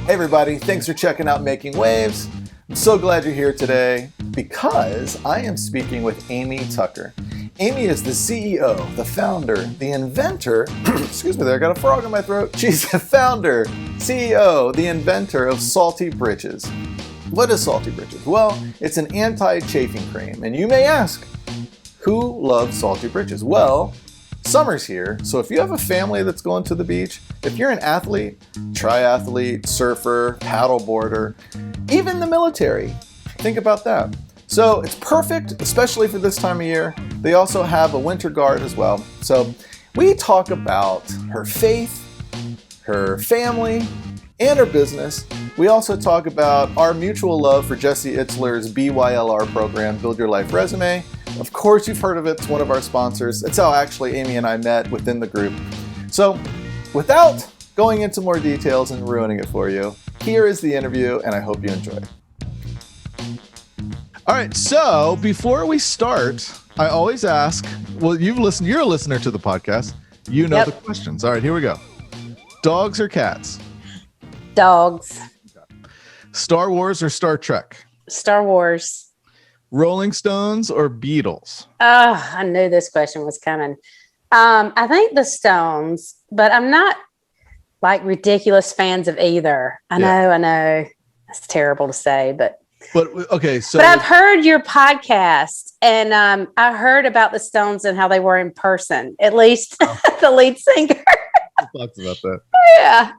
Hey everybody, thanks for checking out Making Waves. I'm so glad you're here today because I am speaking with Amy Tucker. Amy is the CEO, the founder, the inventor, excuse me there, I got a frog in my throat. She's the founder, CEO, the inventor of Salty Britches. What is Salty Britches? Well, it's an anti-chafing cream. And you may ask, who loves Salty Britches? Well, summer's here, so if you have a family that's going to the beach, if you're an athlete, triathlete, surfer, paddleboarder, even the military, think about that. So it's perfect, especially for this time of year. They also have a winter guard as well. So we talk about her faith, her family, and her business. We also talk about our mutual love for Jesse Itler's BLLR program, Build Your Life Resume. Of course, you've heard of it. It's one of our sponsors. It's how actually Amy and I met within the group. So without going into more details and ruining it for you, here is the interview, and I hope you enjoy it. All right, so before we start, I always ask, well, you're a listener to the podcast. You know the questions. All right, here we go. Dogs or cats? Dogs. Star Wars or Star Trek? Star Wars. Rolling Stones or Beatles? Oh, I knew this question was coming. I think the Stones, but I'm not like ridiculous fans of either. I know. That's terrible to say, but okay. So, but I've heard your podcast, and I heard about the Stones and how they were in person. At least the lead singer. Talked about that.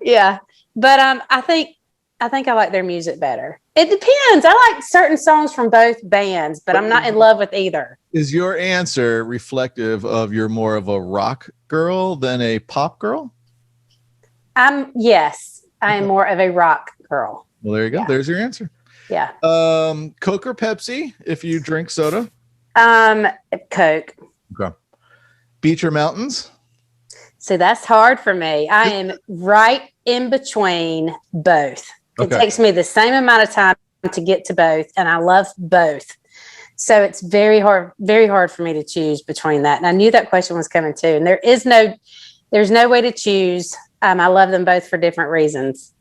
Yeah. But I think I like their music better. It depends. I like certain songs from both bands, but I'm not in love with either. Is your answer reflective of you're more of a rock girl than a pop girl? Yes, I am more of a rock girl. Well, there you go. Yeah. There's your answer. Yeah. Coke or Pepsi if you drink soda? Coke. Okay. Beach or mountains? So that's hard for me. I am right in between both. It takes me the same amount of time to get to both, and I love both. So it's very hard for me to choose between that. And I knew that question was coming too. And there's no way to choose. I love them both for different reasons.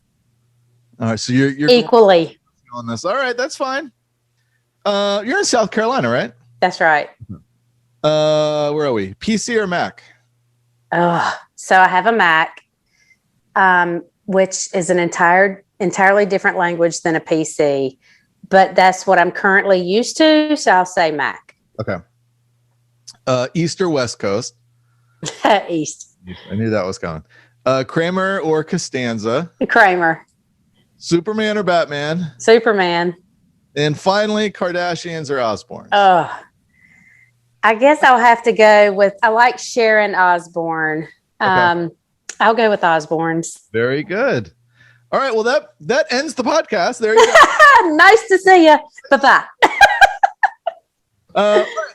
All right, so you're equally on this. All right, that's fine. You're in South Carolina, right? That's right. Where are we? PC or Mac? So I have a Mac, which is an entirely different language than a PC, but that's what I'm currently used to. So I'll say Mac. Okay. East or West Coast? East. I knew that was coming. Kramer or Costanza? Kramer. Superman or Batman? Superman. And finally, Kardashians or Osbournes? I guess I'll have to go with, I like Sharon Osbourne. Okay. I'll go with Osbournes. Very good. All right. Well, that ends the podcast. There you go. Nice to see you. Bye-bye.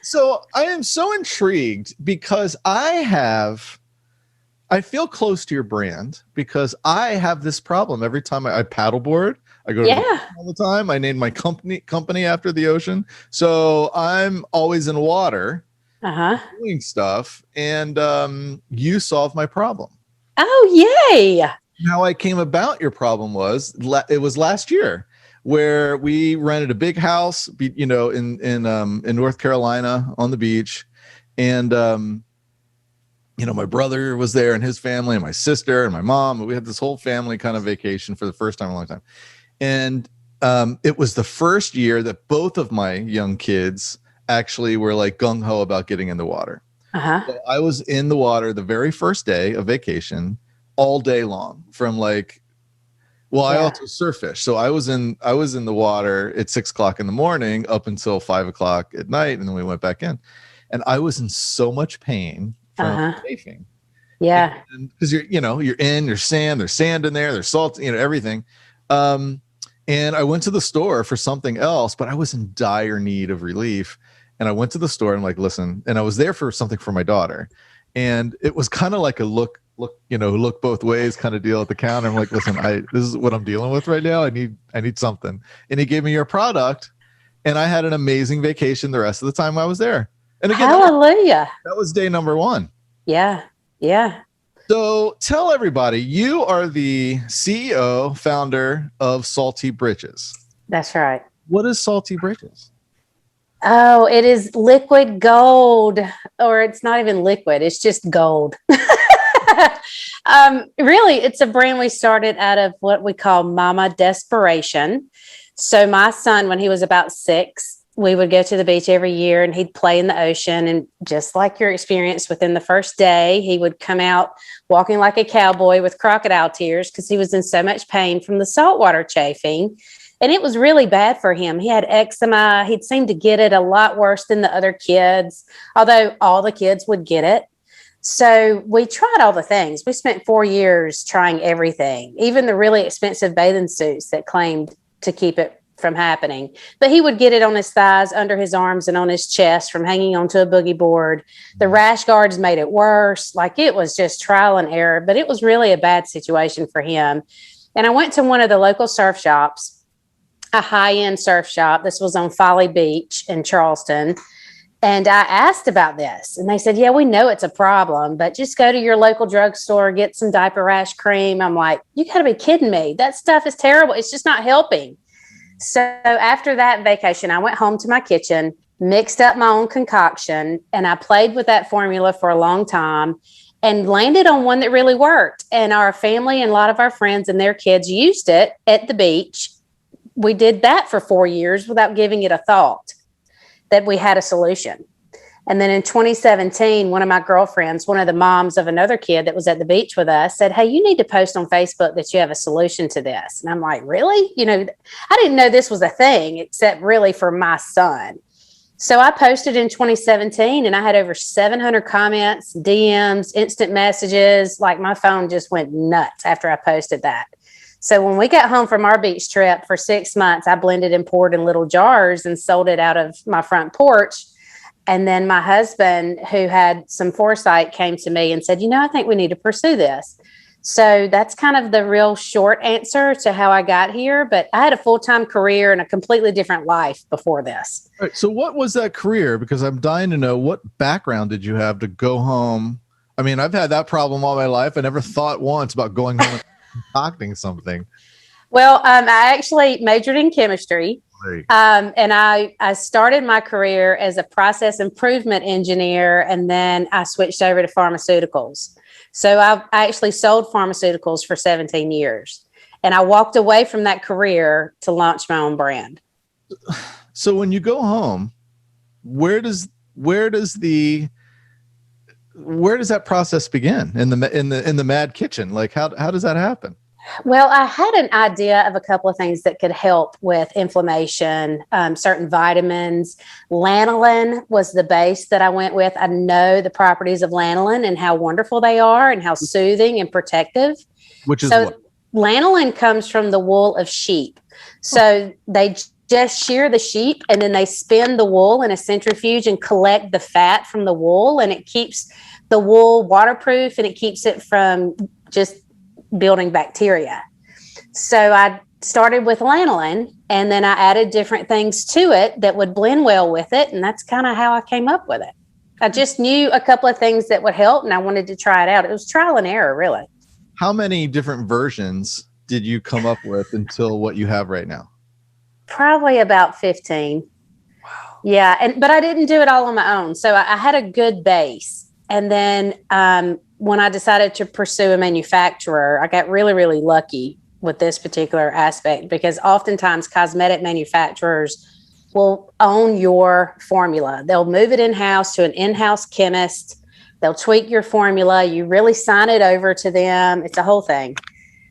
So I am so intrigued because I feel close to your brand because I have this problem every time I paddleboard. I go to the ocean all the time. I named my company after the ocean. So I'm always in water doing stuff. And you solved my problem. Oh, yay. How I came about your problem was it was last year where we rented a big house, in North Carolina on the beach. And, my brother was there and his family and my sister and my mom. And we had this whole family kind of vacation for the first time in a long time. And it was the first year that both of my young kids actually were like gung-ho about getting in the water. So I was in the water the very first day of vacation all day long from I also surf fish. So I was in the water at 6 o'clock in the morning up until 5 o'clock at night. And then we went back in and I was in so much pain from chafing. Yeah. Because you're in, there's sand in there, there's salt, everything. And I went to the store for something else, but I was in dire need of relief. And I went to the store and I'm like, listen, and I was there for something for my daughter. And it was kind of like a look both ways kind of deal at the counter. I'm like, listen, this is what I'm dealing with right now. I need something. And he gave me your product and I had an amazing vacation the rest of the time I was there. And again, hallelujah. That was day number 1. Yeah. Yeah. So tell everybody, you are the CEO, founder of Salty Britches. That's right. What is Salty Britches? Oh, it is liquid gold, or it's not even liquid. It's just gold. Really, it's a brand we started out of what we call mama desperation. So my son, when he was about 6, we would go to the beach every year and he'd play in the ocean. And just like your experience, within the first day, he would come out walking like a cowboy with crocodile tears because he was in so much pain from the saltwater chafing. And it was really bad for him. He had eczema. He'd seemed to get it a lot worse than the other kids, although all the kids would get it. So we tried all the things. We spent 4 years trying everything, even the really expensive bathing suits that claimed to keep it from happening. But he would get it on his thighs, under his arms, and on his chest from hanging onto a boogie board. The rash guards made it worse. Like, it was just trial and error, but it was really a bad situation for him. And I went to one of the local surf shops, a high-end surf shop. This was on Folly Beach in Charleston. And I asked about this, and they said, yeah, we know it's a problem, but just go to your local drugstore, get some diaper rash cream. I'm like, you got to be kidding me. That stuff is terrible. It's just not helping. So after that vacation, I went home to my kitchen, mixed up my own concoction, and I played with that formula for a long time and landed on one that really worked. And our family and a lot of our friends and their kids used it at the beach. We did that for 4 years without giving it a thought that we had a solution. And then in 2017, one of my girlfriends, one of the moms of another kid that was at the beach with us, said, hey, you need to post on Facebook that you have a solution to this. And I'm like, really? I didn't know this was a thing, except really for my son. So I posted in 2017 and I had over 700 comments, DMs, instant messages. Like, my phone just went nuts after I posted that. So when we got home from our beach trip for 6 months, I blended and poured in little jars and sold it out of my front porch. And then my husband, who had some foresight, came to me and said, I think we need to pursue this. So that's kind of the real short answer to how I got here. But I had a full-time career and a completely different life before this. All right, so what was that career? Because I'm dying to know, what background did you have to go home? I mean, I've had that problem all my life. I never thought once about going home and concocting something. Well, I actually majored in chemistry. And I started my career as a process improvement engineer, and then I switched over to pharmaceuticals. So I actually sold pharmaceuticals for 17 years, and I walked away from that career to launch my own brand. So when you go home, where does that process begin in the mad kitchen? Like, how does that happen? Well, I had an idea of a couple of things that could help with inflammation, certain vitamins. Lanolin was the base that I went with. I know the properties of lanolin and how wonderful they are and how soothing and protective. Which is what? Lanolin comes from the wool of sheep. So they just shear the sheep and then they spin the wool in a centrifuge and collect the fat from the wool, and it keeps the wool waterproof and it keeps it from just building bacteria. So I started with lanolin, and then I added different things to it that would blend well with it. And that's kind of how I came up with it. I just knew a couple of things that would help, and I wanted to try it out. It was trial and error, really. How many different versions did you come up with until what you have right now? Probably about 15. Wow. Yeah. But I didn't do it all on my own. So I had a good base. And then when I decided to pursue a manufacturer, I got really, really lucky with this particular aspect, because oftentimes cosmetic manufacturers will own your formula. They'll move it in-house to an in-house chemist. They'll tweak your formula. You really sign it over to them. It's a whole thing.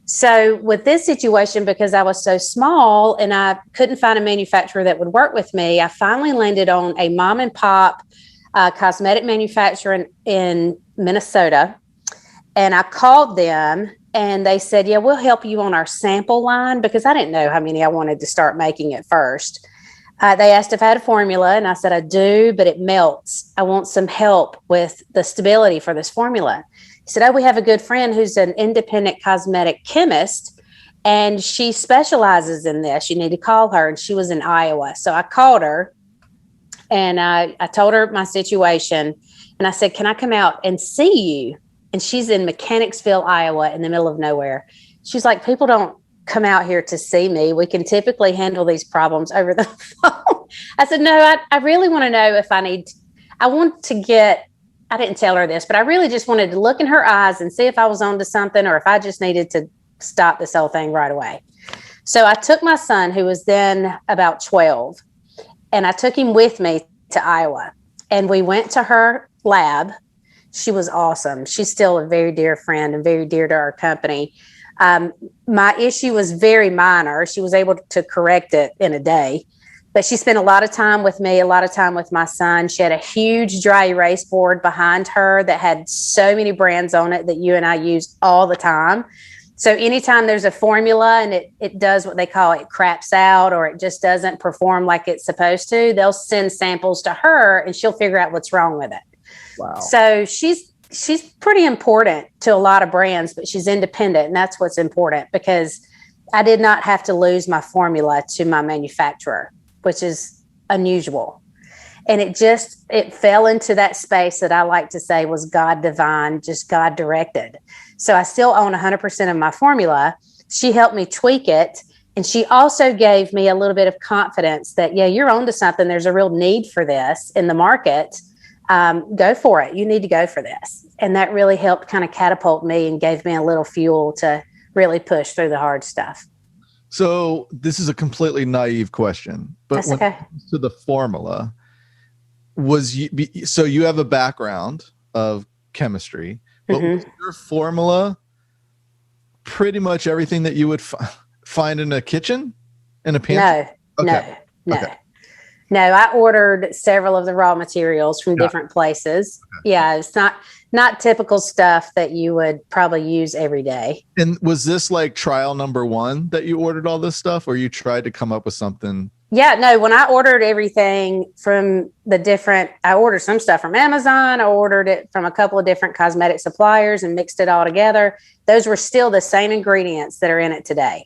So with this situation, because I was so small and I couldn't find a manufacturer that would work with me, I finally landed on a mom and pop cosmetic manufacturer in Minnesota. And I called them and they said, yeah, we'll help you on our sample line, because I didn't know how many I wanted to start making at first. They asked if I had a formula, and I said, I do, but it melts. I want some help with the stability for this formula. He said, oh, we have a good friend who's an independent cosmetic chemist, and she specializes in this. You need to call her. And she was in Iowa. So I called her and I told her my situation, and I said, can I come out and see you and she's in Mechanicsville, Iowa, in the middle of nowhere. She's like, people don't come out here to see me. We can typically handle these problems over the phone. I said, no, I really want to know if I didn't tell her this, but I really just wanted to look in her eyes and see if I was onto something or if I just needed to stop this whole thing right away. So I took my son, who was then about 12, and I took him with me to Iowa. And we went to her lab. She was awesome. She's still a very dear friend and very dear to our company. My issue was very minor. She was able to correct it in a day. But she spent a lot of time with me, a lot of time with my son. She had a huge dry erase board behind her that had so many brands on it that you and I use all the time. So anytime there's a formula and it does what they call it craps out, or it just doesn't perform like it's supposed to, they'll send samples to her and she'll figure out what's wrong with it. Wow. So she's pretty important to a lot of brands, but she's independent. And that's what's important, because I did not have to lose my formula to my manufacturer, which is unusual. And it fell into that space that I like to say was God divine, just God directed. So I still own 100% of my formula. She helped me tweak it. And she also gave me a little bit of confidence that, yeah, you're onto something. There's a real need for this in the market. Go for it. You need to go for this. And that really helped kind of catapult me and gave me a little fuel to really push through the hard stuff. So this is a completely naive question, but That's when okay. it comes to the formula, so you have a background of chemistry, but was your formula pretty much everything that you would find in a kitchen, in a pantry? No, I ordered several of the raw materials from different places. Okay. Yeah, it's not typical stuff that you would probably use every day. And was this like trial number one that you ordered all this stuff, or you tried to come up with something? Yeah, no, when I ordered everything from I ordered some stuff from Amazon. I ordered it from a couple of different cosmetic suppliers and mixed it all together. Those were still the same ingredients that are in it today.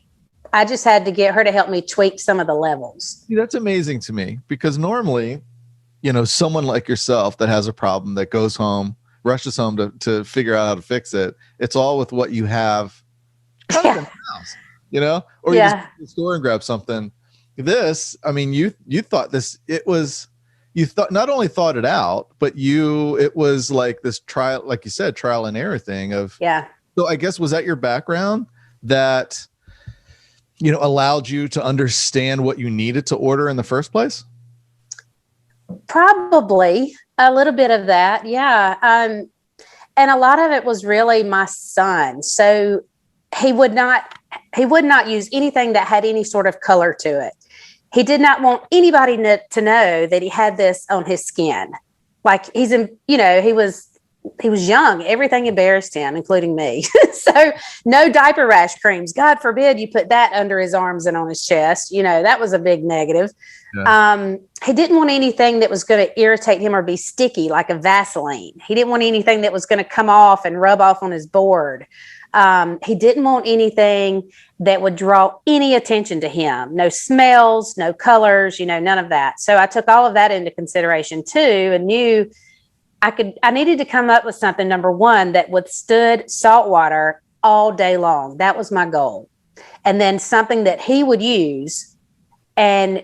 I just had to get her to help me tweak some of the levels. That's amazing to me, because normally, someone like yourself that has a problem that goes home, rushes home to figure out how to fix it. It's all with what you have kind of in the house, or you just go to the store and grab something. This, I mean, you thought this, you not only thought it out, but it was like this trial, like you said, trial and error thing of, So I guess, was that your background that, allowed you to understand what you needed to order in the first place? Probably a little bit of that. Yeah. And a lot of it was really my son. So he would not use anything that had any sort of color to it. He did not want anybody to know that he had this on his skin. Like he was young. Everything embarrassed him, including me. So no diaper rash creams. God forbid you put that under his arms and on his chest. That was a big negative. Yeah. He didn't want anything that was going to irritate him or be sticky, like a Vaseline. He didn't want anything that was going to come off and rub off on his board. He didn't want anything that would draw any attention to him. No smells, no colors, none of that. So I took all of that into consideration too, and knew I needed to come up with something, number one, that withstood salt water all day long. That was my goal. And then something that he would use and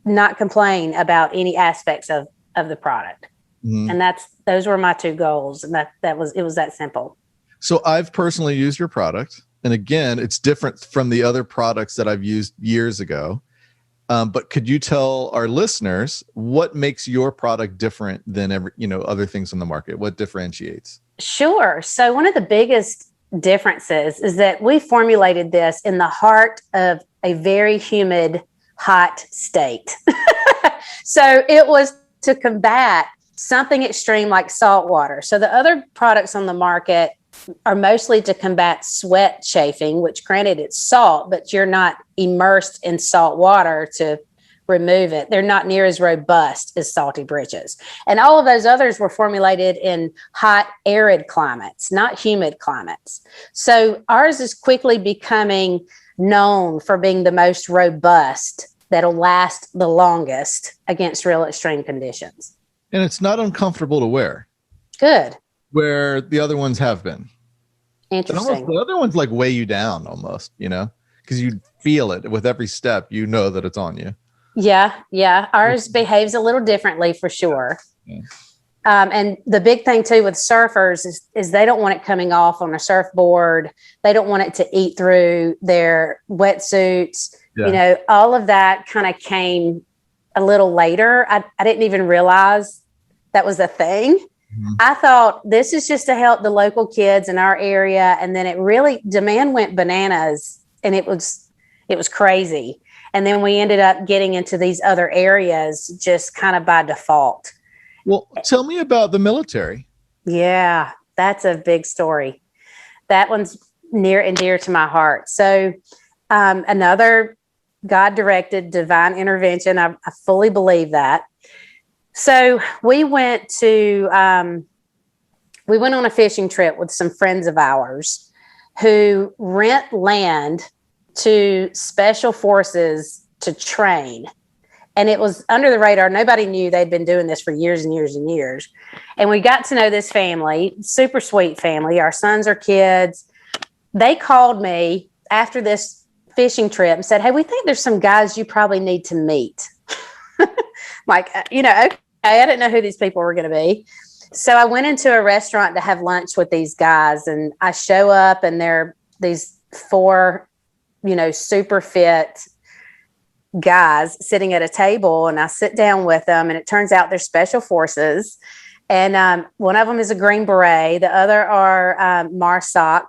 not complain about any aspects of the product. Mm-hmm. And those were my two goals. And it was that simple. So I've personally used your product. And again, it's different from the other products that I've used years ago. But could you tell our listeners what makes your product different than other things on the market? What differentiates? Sure. So one of the biggest differences is that we formulated this in the heart of a very humid, hot state. So it was to combat something extreme like salt water. So the other products on the market are mostly to combat sweat chafing, which granted it's salt, but you're not immersed in salt water to remove it. They're not near as robust as Salty Britches. And all of those others were formulated in hot, arid climates, not humid climates. So ours is quickly becoming known for being the most robust, that'll last the longest against real extreme conditions. And it's not uncomfortable to wear. Good. where the other ones have been. Interesting. The other ones like weigh you down almost, because you feel it with every step. You know that it's on you. Yeah. Ours behaves a little differently for sure. Yeah. And the big thing too with surfers is they don't want it coming off on a surfboard. They don't want it to eat through their wetsuits. Yeah. All of that kind of came a little later. I didn't even realize that was a thing. Mm-hmm. I thought this is just to help the local kids in our area. And then demand went bananas, and it was crazy. And then we ended up getting into these other areas just kind of by default. Well, tell me about the military. Yeah, that's a big story. That one's near and dear to my heart. So another God-directed divine intervention. I fully believe that. So we went on a fishing trip with some friends of ours who rent land to special forces to train. And it was under the radar. Nobody knew they'd been doing this for years and years and years. And we got to know this family, super sweet family. Our sons are kids. They called me after this fishing trip and said, "Hey, we think there's some guys you probably need to meet." Okay, I didn't know who these people were going to be. So I went into a restaurant to have lunch with these guys, and I show up and they're these 4, super fit guys sitting at a table, and I sit down with them, and it turns out they're special forces. And one of them is a Green Beret. The other are MARSOC,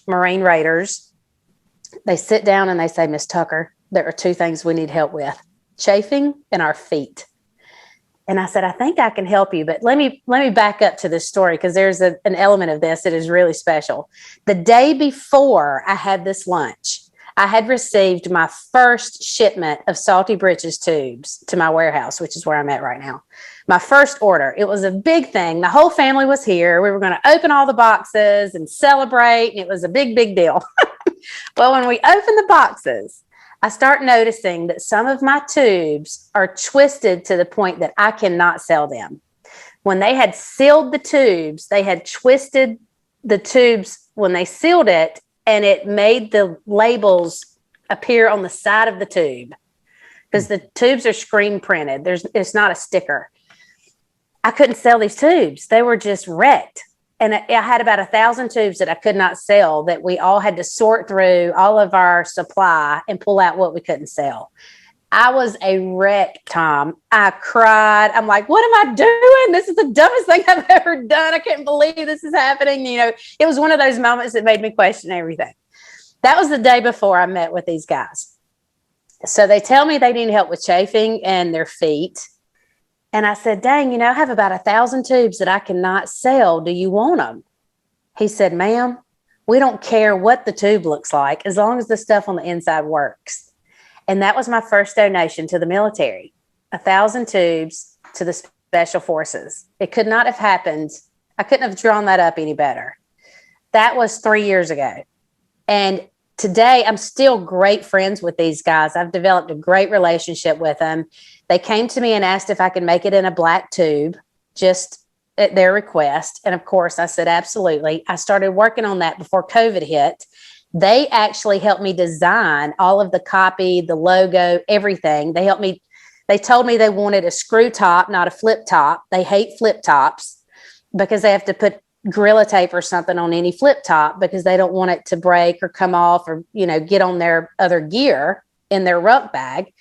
Marine Raiders. They sit down and they say, "Miss Tucker, there are 2 things we need help with: chafing and our feet." And I said, "I think I can help you, but let me back up to this story, because there's an element of this that is really special." The day before I had this lunch, I had received my first shipment of Salty Britches tubes to my warehouse, which is where I'm at right now. My first order. It was a big thing. The whole family was here. We were going to open all the boxes and celebrate, and it was a big, big deal. Well, when we opened the boxes, I start noticing that some of my tubes are twisted to the point that I cannot sell them. When they had sealed the tubes, they had twisted the tubes when they sealed it, and it made the labels appear on the side of the tube, because the tubes are screen printed. It's not a sticker. I couldn't sell these tubes. They were just wrecked. And I had about 1,000 tubes that I could not sell, that we all had to sort through all of our supply and pull out what we couldn't sell. I was a wreck, Tom. I cried. I'm like, what am I doing? This is the dumbest thing I've ever done. I can't believe this is happening. It was one of those moments that made me question everything. That was the day before I met with these guys. So they tell me they need help with chafing and their feet. And I said, "Dang, I have about 1,000 tubes that I cannot sell. Do you want them?" He said, "Ma'am, we don't care what the tube looks like, as long as the stuff on the inside works." And that was my first donation to the military, 1,000 tubes to the special forces. It could not have happened. I couldn't have drawn that up any better. That was 3 years ago. And today, I'm still great friends with these guys. I've developed a great relationship with them. They came to me and asked if I could make it in a black tube, just at their request. And of course, I said, absolutely. I started working on that before COVID hit. They actually helped me design all of the copy, the logo, everything. They helped me. They told me they wanted a screw top, not a flip top. They hate flip tops because they have to put Gorilla Tape or something on any flip top because they don't want it to break or come off or, get on their other gear in their ruck bag.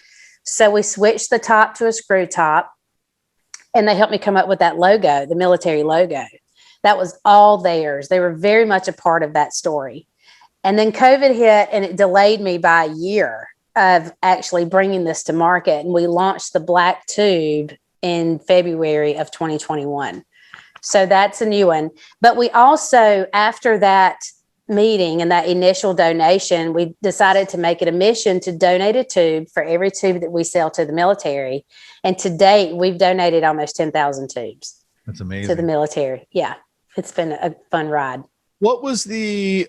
So we switched the top to a screw top, and they helped me come up with that logo, the military logo. That was all theirs. They were very much a part of that story. And then COVID hit, and it delayed me by a year of actually bringing this to market. And we launched the black tube in February of 2021. So that's a new one. But we also, after that meeting and that initial donation, we decided to make it a mission to donate a tube for every tube that we sell to the military. And to date, we've donated almost 10,000 tubes. That's amazing. To the military. Yeah. It's been a fun ride. What was the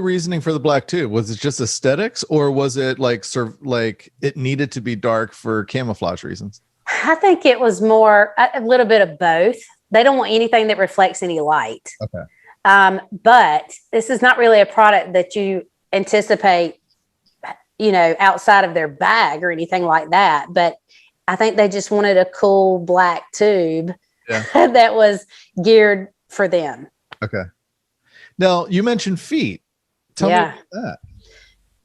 reasoning for the black tube? Was it just aesthetics, or was it like it needed to be dark for camouflage reasons? I think it was more a little bit of both. They don't want anything that reflects any light. Okay. But this is not really a product that you anticipate, outside of their bag or anything like that. But I think they just wanted a cool black tube that was geared for them. Okay. Now, you mentioned feet. Tell me about that.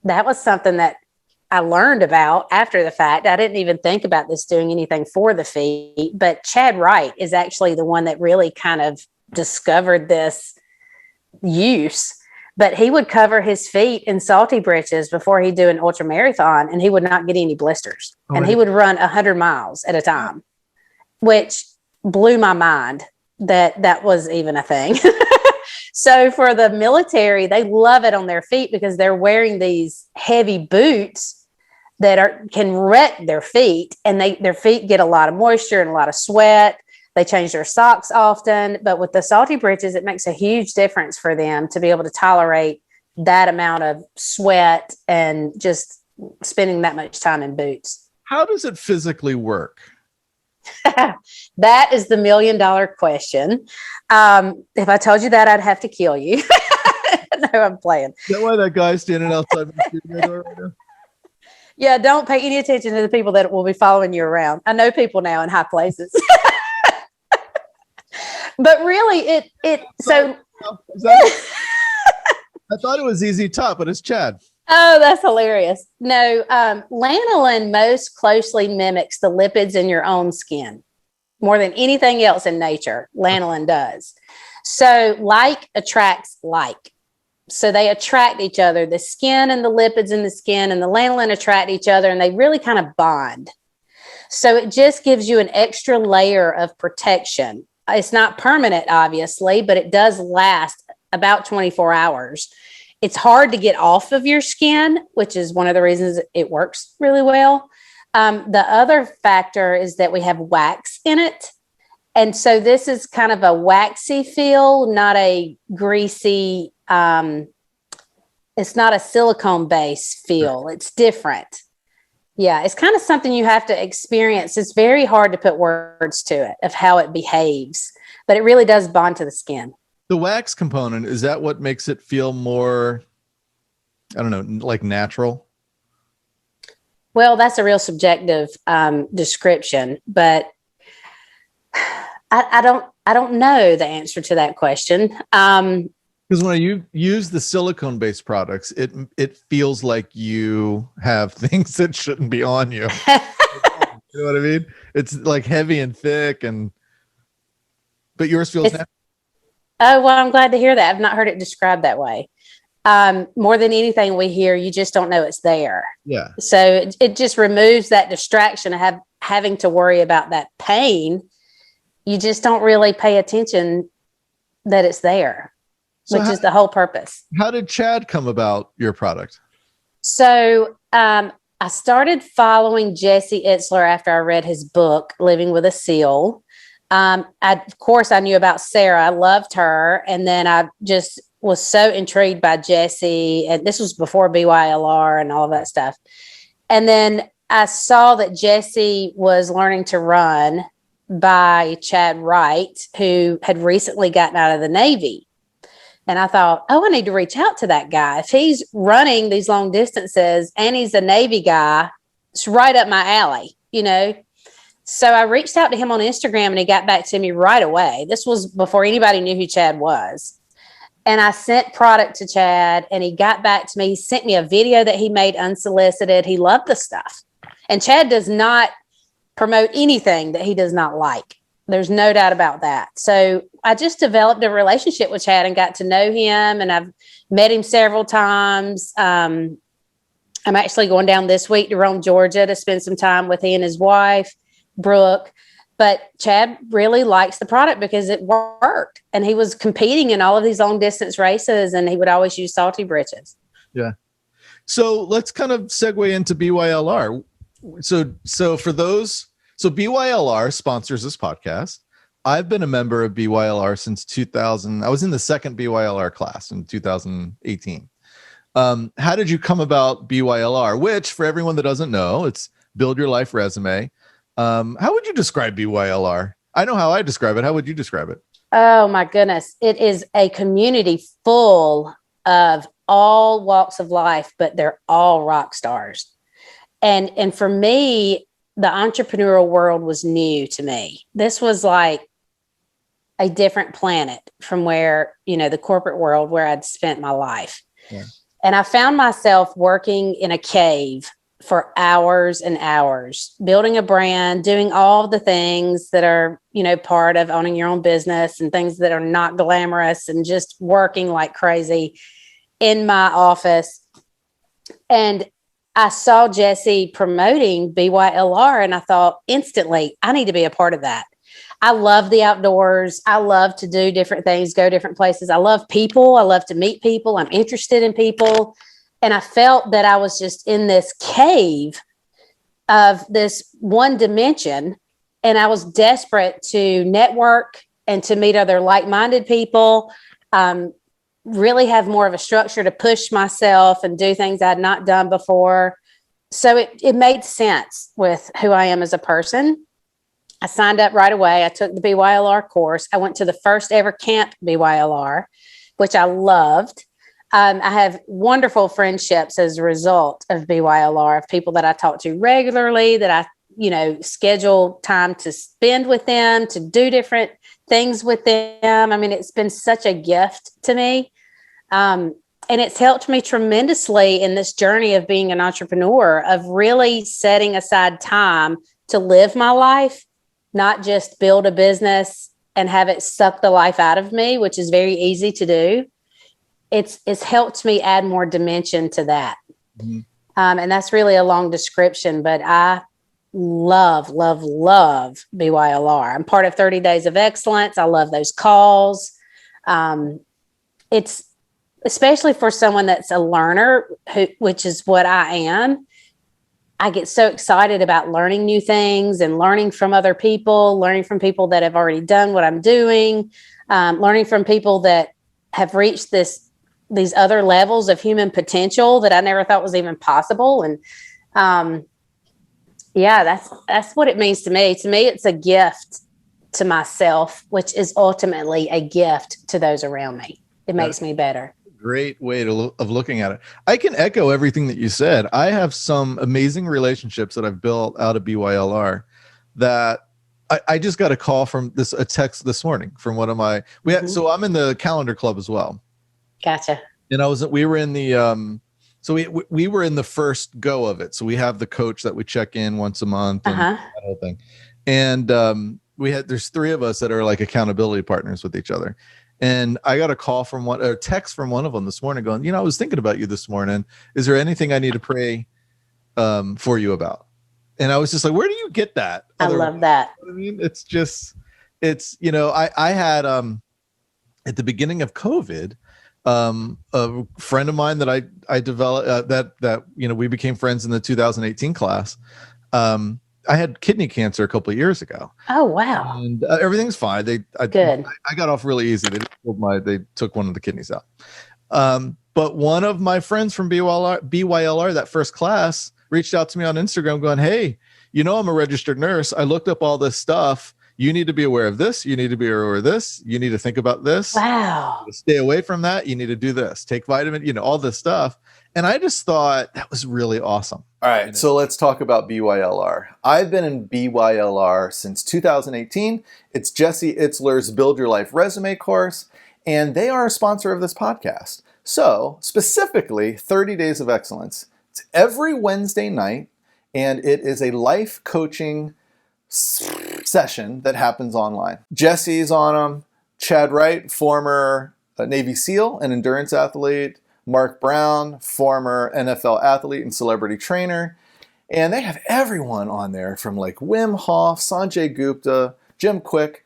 That was something that I learned about after the fact. I didn't even think about this doing anything for the feet, but Chad Wright is actually the one that really kind of discovered this use. But he would cover his feet in Salty Britches before he'd do an ultra marathon, and he would not get any blisters. And he would run 100 miles at a time, which blew my mind that was even a thing. So for the military, they love it on their feet because they're wearing these heavy boots that can wreck their feet, and their feet get a lot of moisture and a lot of sweat. They change their socks often, but with the Salty Britches, it makes a huge difference for them to be able to tolerate that amount of sweat and just spending that much time in boots. How does it physically work? That is the $1 million question. If I told you that, I'd have to kill you. No, I'm playing. Is that why that guy's standing outside the studio door right now? Yeah, don't pay any attention to the people that will be following you around. I know people now in high places. But really, I thought it was ZZ Top, but it's Chad. Oh, that's hilarious. No, lanolin most closely mimics the lipids in your own skin more than anything else in nature. Lanolin does. So like attracts like. So they attract each other. The skin and the lipids in the skin and the lanolin attract each other, and they really kind of bond. So it just gives you an extra layer of protection. It's not permanent, obviously, but it does last about 24 hours. It's hard to get off of your skin, which is one of the reasons it works really well. The other factor is that we have wax in it. And so this is kind of a waxy feel, not a greasy, it's not a silicone-based feel. It's different. Yeah, it's kind of something you have to experience. It's very hard to put words to it of how it behaves, but it really does bond to the skin. The wax component, is that what makes it feel more, I don't know, like natural? Well, that's a real subjective description, but I don't know the answer to that question. Because when you use the silicone-based products, it feels like you have things that shouldn't be on you. You know what I mean? It's like heavy and thick, but yours feels natural. Oh, well, I'm glad to hear that. I've not heard it described that way. More than anything we hear, you just don't know it's there. Yeah. So it just removes that distraction of having to worry about that pain. You just don't really pay attention that it's there, which is the whole purpose. How did Chad come about your product? So I started following Jesse Itler after I read his book, Living with a Seal. Of course, I knew about Sarah. I loved her. And then I just was so intrigued by Jesse. And this was before BYLR and all of that stuff. And then I saw that Jesse was learning to run by Chad Wright, who had recently gotten out of the Navy. And I thought, I need to reach out to that guy. If he's running these long distances and he's a Navy guy, it's right up my alley, So I reached out to him on Instagram and he got back to me right away. This was before anybody knew who Chad was. And I sent product to Chad and he got back to me. He sent me a video that he made unsolicited. He loved the stuff. And Chad does not promote anything that he does not like. There's no doubt about that. So I just developed a relationship with Chad and got to know him, and I've met him several times. I'm actually going down this week to Rome, Georgia to spend some time with he and his wife, Brooke. But Chad really likes the product because it worked, and he was competing in all of these long distance races, and he would always use Salty Britches. Yeah. So let's kind of segue into BYLR. So for those, BYLR sponsors this podcast. I've been a member of BYLR since 2000. I was in the second BYLR class in 2018. How did you come about BYLR? Which, for everyone that doesn't know, it's Build Your Life Resume. How would you describe BYLR? I know how I describe it. How would you describe it? Oh my goodness. It is a community full of all walks of life, but they're all rock stars. And for me, the entrepreneurial world was new to me. This was like a different planet from where, the corporate world where I'd spent my life. Yeah. And I found myself working in a cave for hours and hours, building a brand, doing all the things that are, part of owning your own business and things that are not glamorous, and just working like crazy in my office. And I saw Jesse promoting BYLR, and I thought instantly, I need to be a part of that. I love the outdoors. I love to do different things, go different places. I love people. I love to meet people. I'm interested in people. And I felt that I was just in this cave of this one dimension. And I was desperate to network and to meet other like-minded people, really have more of a structure to push myself and do things I had not done before. So it made sense with who I am as a person. I signed up right away. I took the BYLR course. I went to the first ever camp BYLR, which I loved. I have wonderful friendships as a result of BYLR, of people that I talk to regularly, that I, schedule time to spend with them, to do different things with them. I mean, it's been such a gift to me. And it's helped me tremendously in this journey of being an entrepreneur, of really setting aside time to live my life, not just build a business and have it suck the life out of me, which is very easy to do. It's helped me add more dimension to that. Mm-hmm. And that's really a long description, but I love BYLR. I'm part of 30 Days of Excellence. I love those calls. It's especially for someone that's a learner, which is what I am. I get so excited about learning new things and learning from other people, learning from people that have already done what I'm doing, learning from people that have reached these other levels of human potential that I never thought was even possible. And that's what it means to me. To me, it's a gift to myself, which is ultimately a gift to those around me. It makes me better. Great way of looking at it. I can echo everything that you said. I have some amazing relationships that I've built out of BYLR that I just got a call from a text this morning from one of my, so I'm in the calendar club as well. Gotcha. And we were in the, so we were in the first go of it. So we have the coach that we check in once a month and that whole thing. And there's three of us that are like accountability partners with each other. And I got a text from one of them this morning going, I was thinking about you this morning. Is there anything I need to pray for you about? And I was just like, where do you get that? I love that. You know what I mean, I had, at the beginning of COVID, a friend of mine that I developed, that we became friends in the 2018 class. I had kidney cancer a couple of years ago. Oh, wow. And everything's fine. Good. I got off really easy. They took one of the kidneys out. But one of my friends from BYLR, that first class, reached out to me on Instagram going, hey, I'm a registered nurse. I looked up all this stuff. You need to be aware of this. You need to be aware of this. You need to think about this. Wow. Stay away from that. You need to do this. Take vitamin, all this stuff. And I just thought that was really awesome. All right, so let's talk about BYLR. I've been in BYLR since 2018. It's Jesse Itler's Build Your Life Resume course, and they are a sponsor of this podcast. So, specifically, 30 Days of Excellence. It's every Wednesday night, and it is a life coaching session that happens online. Jesse's on them. Chad Wright, former Navy SEAL and endurance athlete. Mark Brown, former NFL athlete and celebrity trainer. And they have everyone on there from like Wim Hof, Sanjay Gupta, Jim Quick.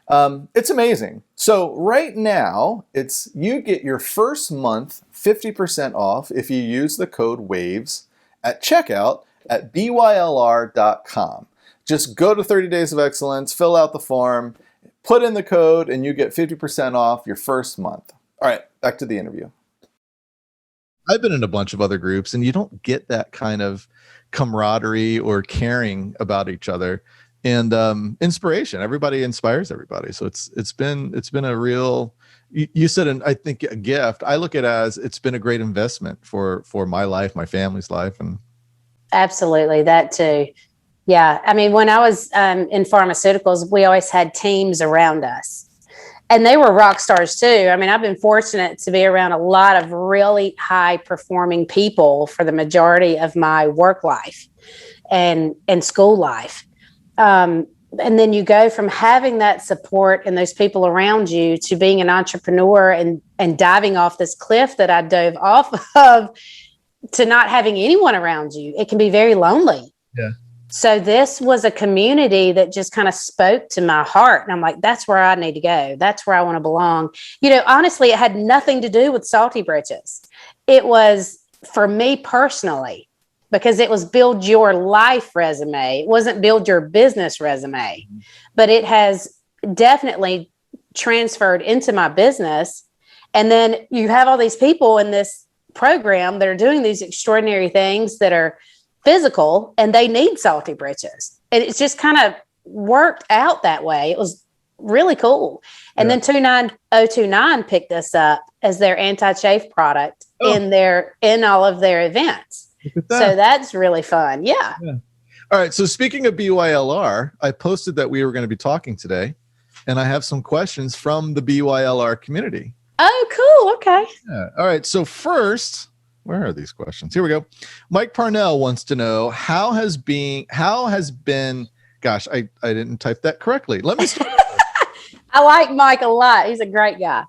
It's amazing. So right now, you get your first month 50% off if you use the code WAVES at checkout at BYLR.com. Just go to 30 Days of Excellence, fill out the form, put in the code, and you get 50% off your first month. All right, back to the interview. I've been in a bunch of other groups, and you don't get that kind of camaraderie or caring about each other and inspiration. Everybody inspires everybody. So it's been a real, you said, I think a gift. I look at it as it's been a great investment for my life, my family's life. And absolutely, that too. Yeah. I mean, when I was in pharmaceuticals, we always had teams around us. And they were rock stars too. I mean, I've been fortunate to be around a lot of really high performing people for the majority of my work life and school life. And then you go from having that support and those people around you to being an entrepreneur and diving off this cliff that I dove off of, to not having anyone around you. It can be very lonely. Yeah. So this was a community that just kind of spoke to my heart. And I'm like, that's where I need to go. That's where I want to belong. You know, honestly, it had nothing to do with Salty Britches. It was for me personally, because it was build your life resume. It wasn't build your business resume, but it has definitely transferred into my business. And then you have all these people in this program that are doing these extraordinary things that are physical, and they need Salty Britches. And it's just kind of worked out that way. It was really cool. And then 29029 picked us up as their anti-chafe product in all of their events. So that's really fun. Yeah. All right. So speaking of BYLR, I posted that we were going to be talking today, and I have some questions from the BYLR community. Oh, cool. Okay. Yeah. All right. So first, where are these questions? Here we go. Mike Parnell wants to know how has been, gosh, I didn't type that correctly. Let me start. I like Mike a lot. He's a great guy.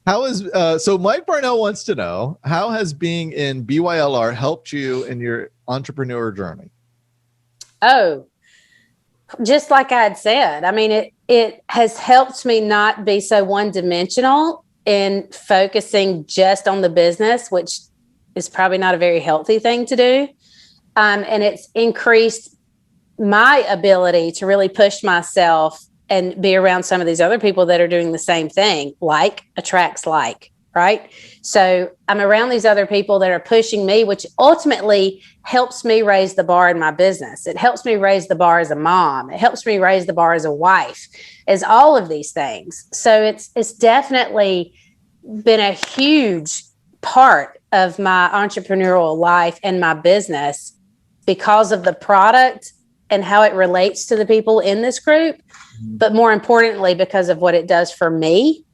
So Mike Parnell wants to know, how has being in BYLR helped you in your entrepreneur journey? Oh, just like I had said, I mean, it has helped me not be so one-dimensional in focusing just on the business, which is probably not a very healthy thing to do. And it's increased my ability to really push myself and be around some of these other people that are doing the same thing. Like attracts like, right? So I'm around these other people that are pushing me, which ultimately helps me raise the bar in my business. It helps me raise the bar as a mom. It helps me raise the bar as a wife, as all of these things. So it's definitely been a huge part of my entrepreneurial life and my business because of the product and how it relates to the people in this group, but more importantly, because of what it does for me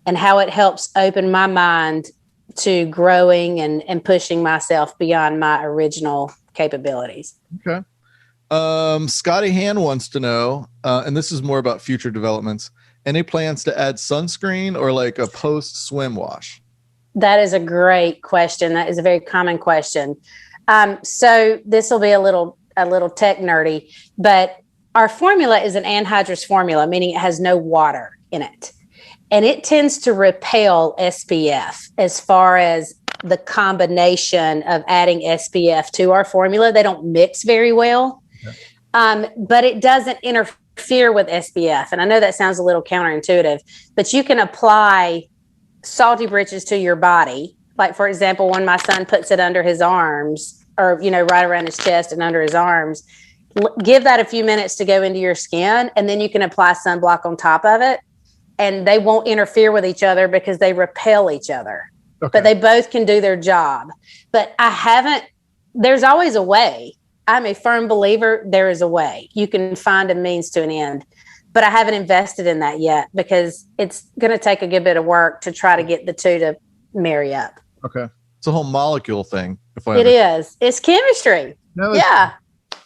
and how it helps open my mind to growing and pushing myself beyond my original capabilities. Okay. Scotty Han wants to know, and this is more about future developments, any plans to add sunscreen or like a post swim wash? That is a great question. That is a very common question. So this will be a little tech nerdy, but our formula is an anhydrous formula, meaning it has no water in it. And it tends to repel SPF as far as the combination of adding SPF to our formula. They don't mix very well, but it doesn't interfere with SPF. And I know that sounds a little counterintuitive, but you can apply Salty Britches to your body. Like, for example, when my son puts it under his arms or, right around his chest and under his arms, give that a few minutes to go into your skin, and then you can apply sunblock on top of it, and they won't interfere with each other because they repel each other. Okay. But they both can do their job. But there's always a way. I'm a firm believer there is a way. You can find a means to an end. But I haven't invested in that yet because it's going to take a good bit of work to try to get the two to marry up. Okay. It's a whole molecule thing. It is. It's chemistry. No, yeah,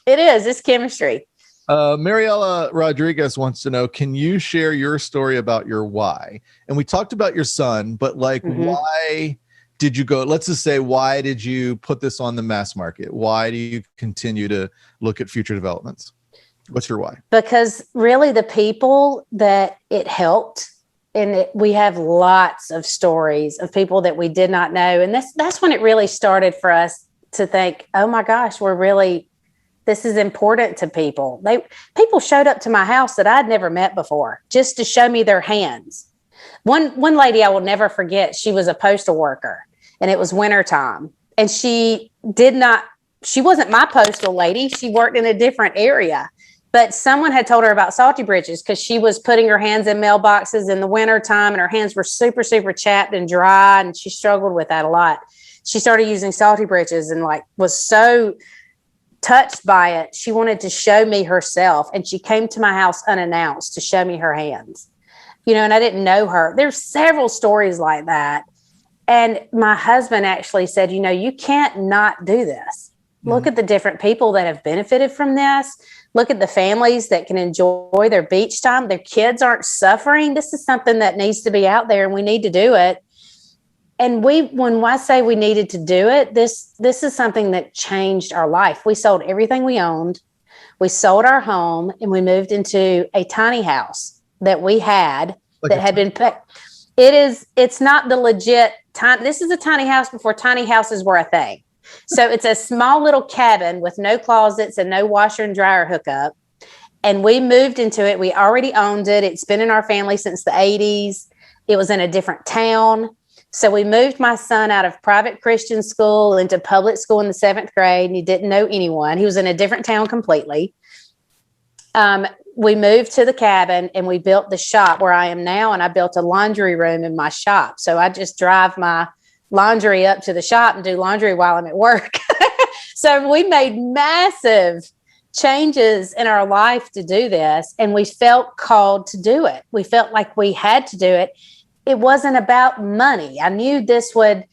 it is. It's chemistry. Mariela Rodriguez wants to know, can you share your story about your why? And we talked about your son, but why did you go? Let's just say, why did you put this on the mass market? Why do you continue to look at future developments? What's your why? Because really the people that it helped, and we have lots of stories of people that we did not know. And that's when it really started for us to think, oh my gosh, this is important to people. People showed up to my house that I'd never met before just to show me their hands. One lady I will never forget, she was a postal worker and it was wintertime. And she wasn't my postal lady. She worked in a different area. But someone had told her about Salty Britches because she was putting her hands in mailboxes in the wintertime and her hands were super, super chapped and dry. And she struggled with that a lot. She started using Salty Britches and like was so touched by it. She wanted to show me herself. And she came to my house unannounced to show me her hands, and I didn't know her. There's several stories like that. And my husband actually said, you can't not do this. Look at the different people that have benefited from this. Look at the families that can enjoy their beach time. Their kids aren't suffering. This is something that needs to be out there and we need to do it. And when I say we needed to do it, this is something that changed our life. We sold everything we owned. We sold our home and we moved into a tiny house that we had that had been put. It's not the legit time. This is a tiny house before tiny houses were a thing. So it's a small little cabin with no closets and no washer and dryer hookup. And we moved into it. We already owned it. It's been in our family since the 80s. It was in a different town. So we moved my son out of private Christian school into public school in the 7th grade. And he didn't know anyone. He was in a different town completely. We moved to the cabin and we built the shop where I am now. And I built a laundry room in my shop. So I just drive my laundry up to the shop and do laundry while I'm at work. So we made massive changes in our life to do this. And we felt called to do it. We felt like we had to do it. It wasn't about money. I knew this would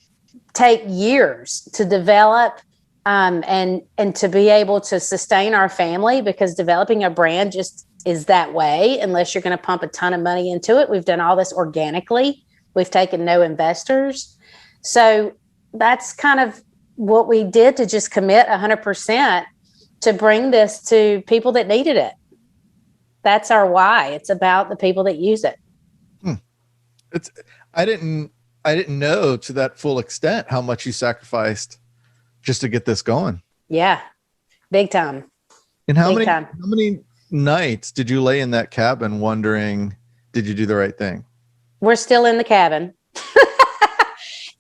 take years to develop and to be able to sustain our family, because developing a brand just is that way unless you're going to pump a ton of money into it. We've done all this organically. We've taken no investors. So that's kind of what we did, to just commit 100% to bring this to people that needed it. That's our why. It's about the people that use it. I didn't know to that full extent how much you sacrificed just to get this going. Yeah. Big time. And how many nights did you lay in that cabin wondering, did you do the right thing? We're still in the cabin.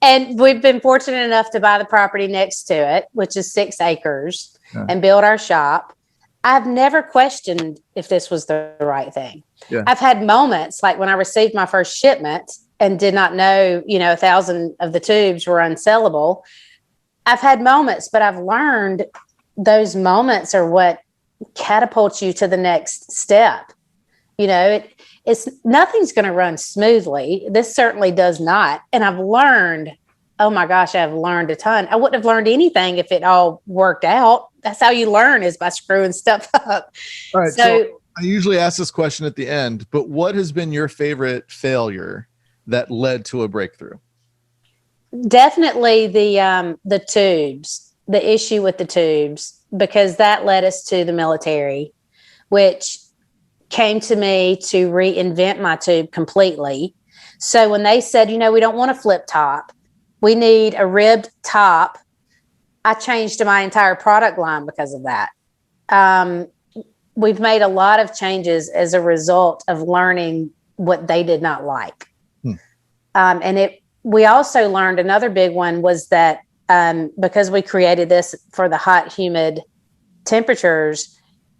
And we've been fortunate enough to buy the property next to it, which is 6 acres, and build our shop. I've never questioned if this was the right thing. Yeah. I've had moments like when I received my first shipment and did not know, 1,000 of the tubes were unsellable. I've had moments, but I've learned those moments are what catapults you to the next step. It's nothing's going to run smoothly. This certainly does not. And I've learned, oh my gosh, I've learned a ton. I wouldn't have learned anything if it all worked out. That's how you learn, is by screwing stuff up. All right. So I usually ask this question at the end, but what has been your favorite failure that led to a breakthrough? Definitely the tubes, the issue with the tubes, because that led us to the military, which came to me to reinvent my tube completely. So when they said, we don't want a flip top, we need a ribbed top, I changed my entire product line because of that. We've made a lot of changes as a result of learning what they did not like. We also learned another big one was that because we created this for the hot, humid temperatures,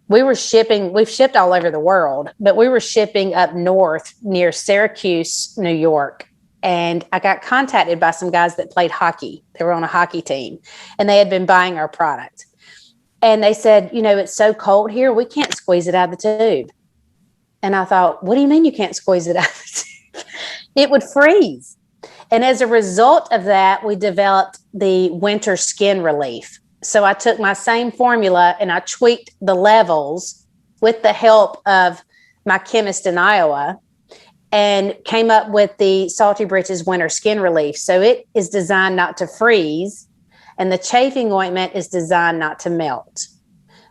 we've shipped all over the world, but we were shipping up north near Syracuse, New York. And I got contacted by some guys that played hockey. They were on a hockey team and they had been buying our product. And they said, it's so cold here, we can't squeeze it out of the tube. And I thought, what do you mean you can't squeeze it out of the tube? It would freeze. And as a result of that, we developed the winter skin relief. So I took my same formula and I tweaked the levels with the help of my chemist in Iowa and came up with the Salty Britches winter skin relief. So it is designed not to freeze, and the chafing ointment is designed not to melt.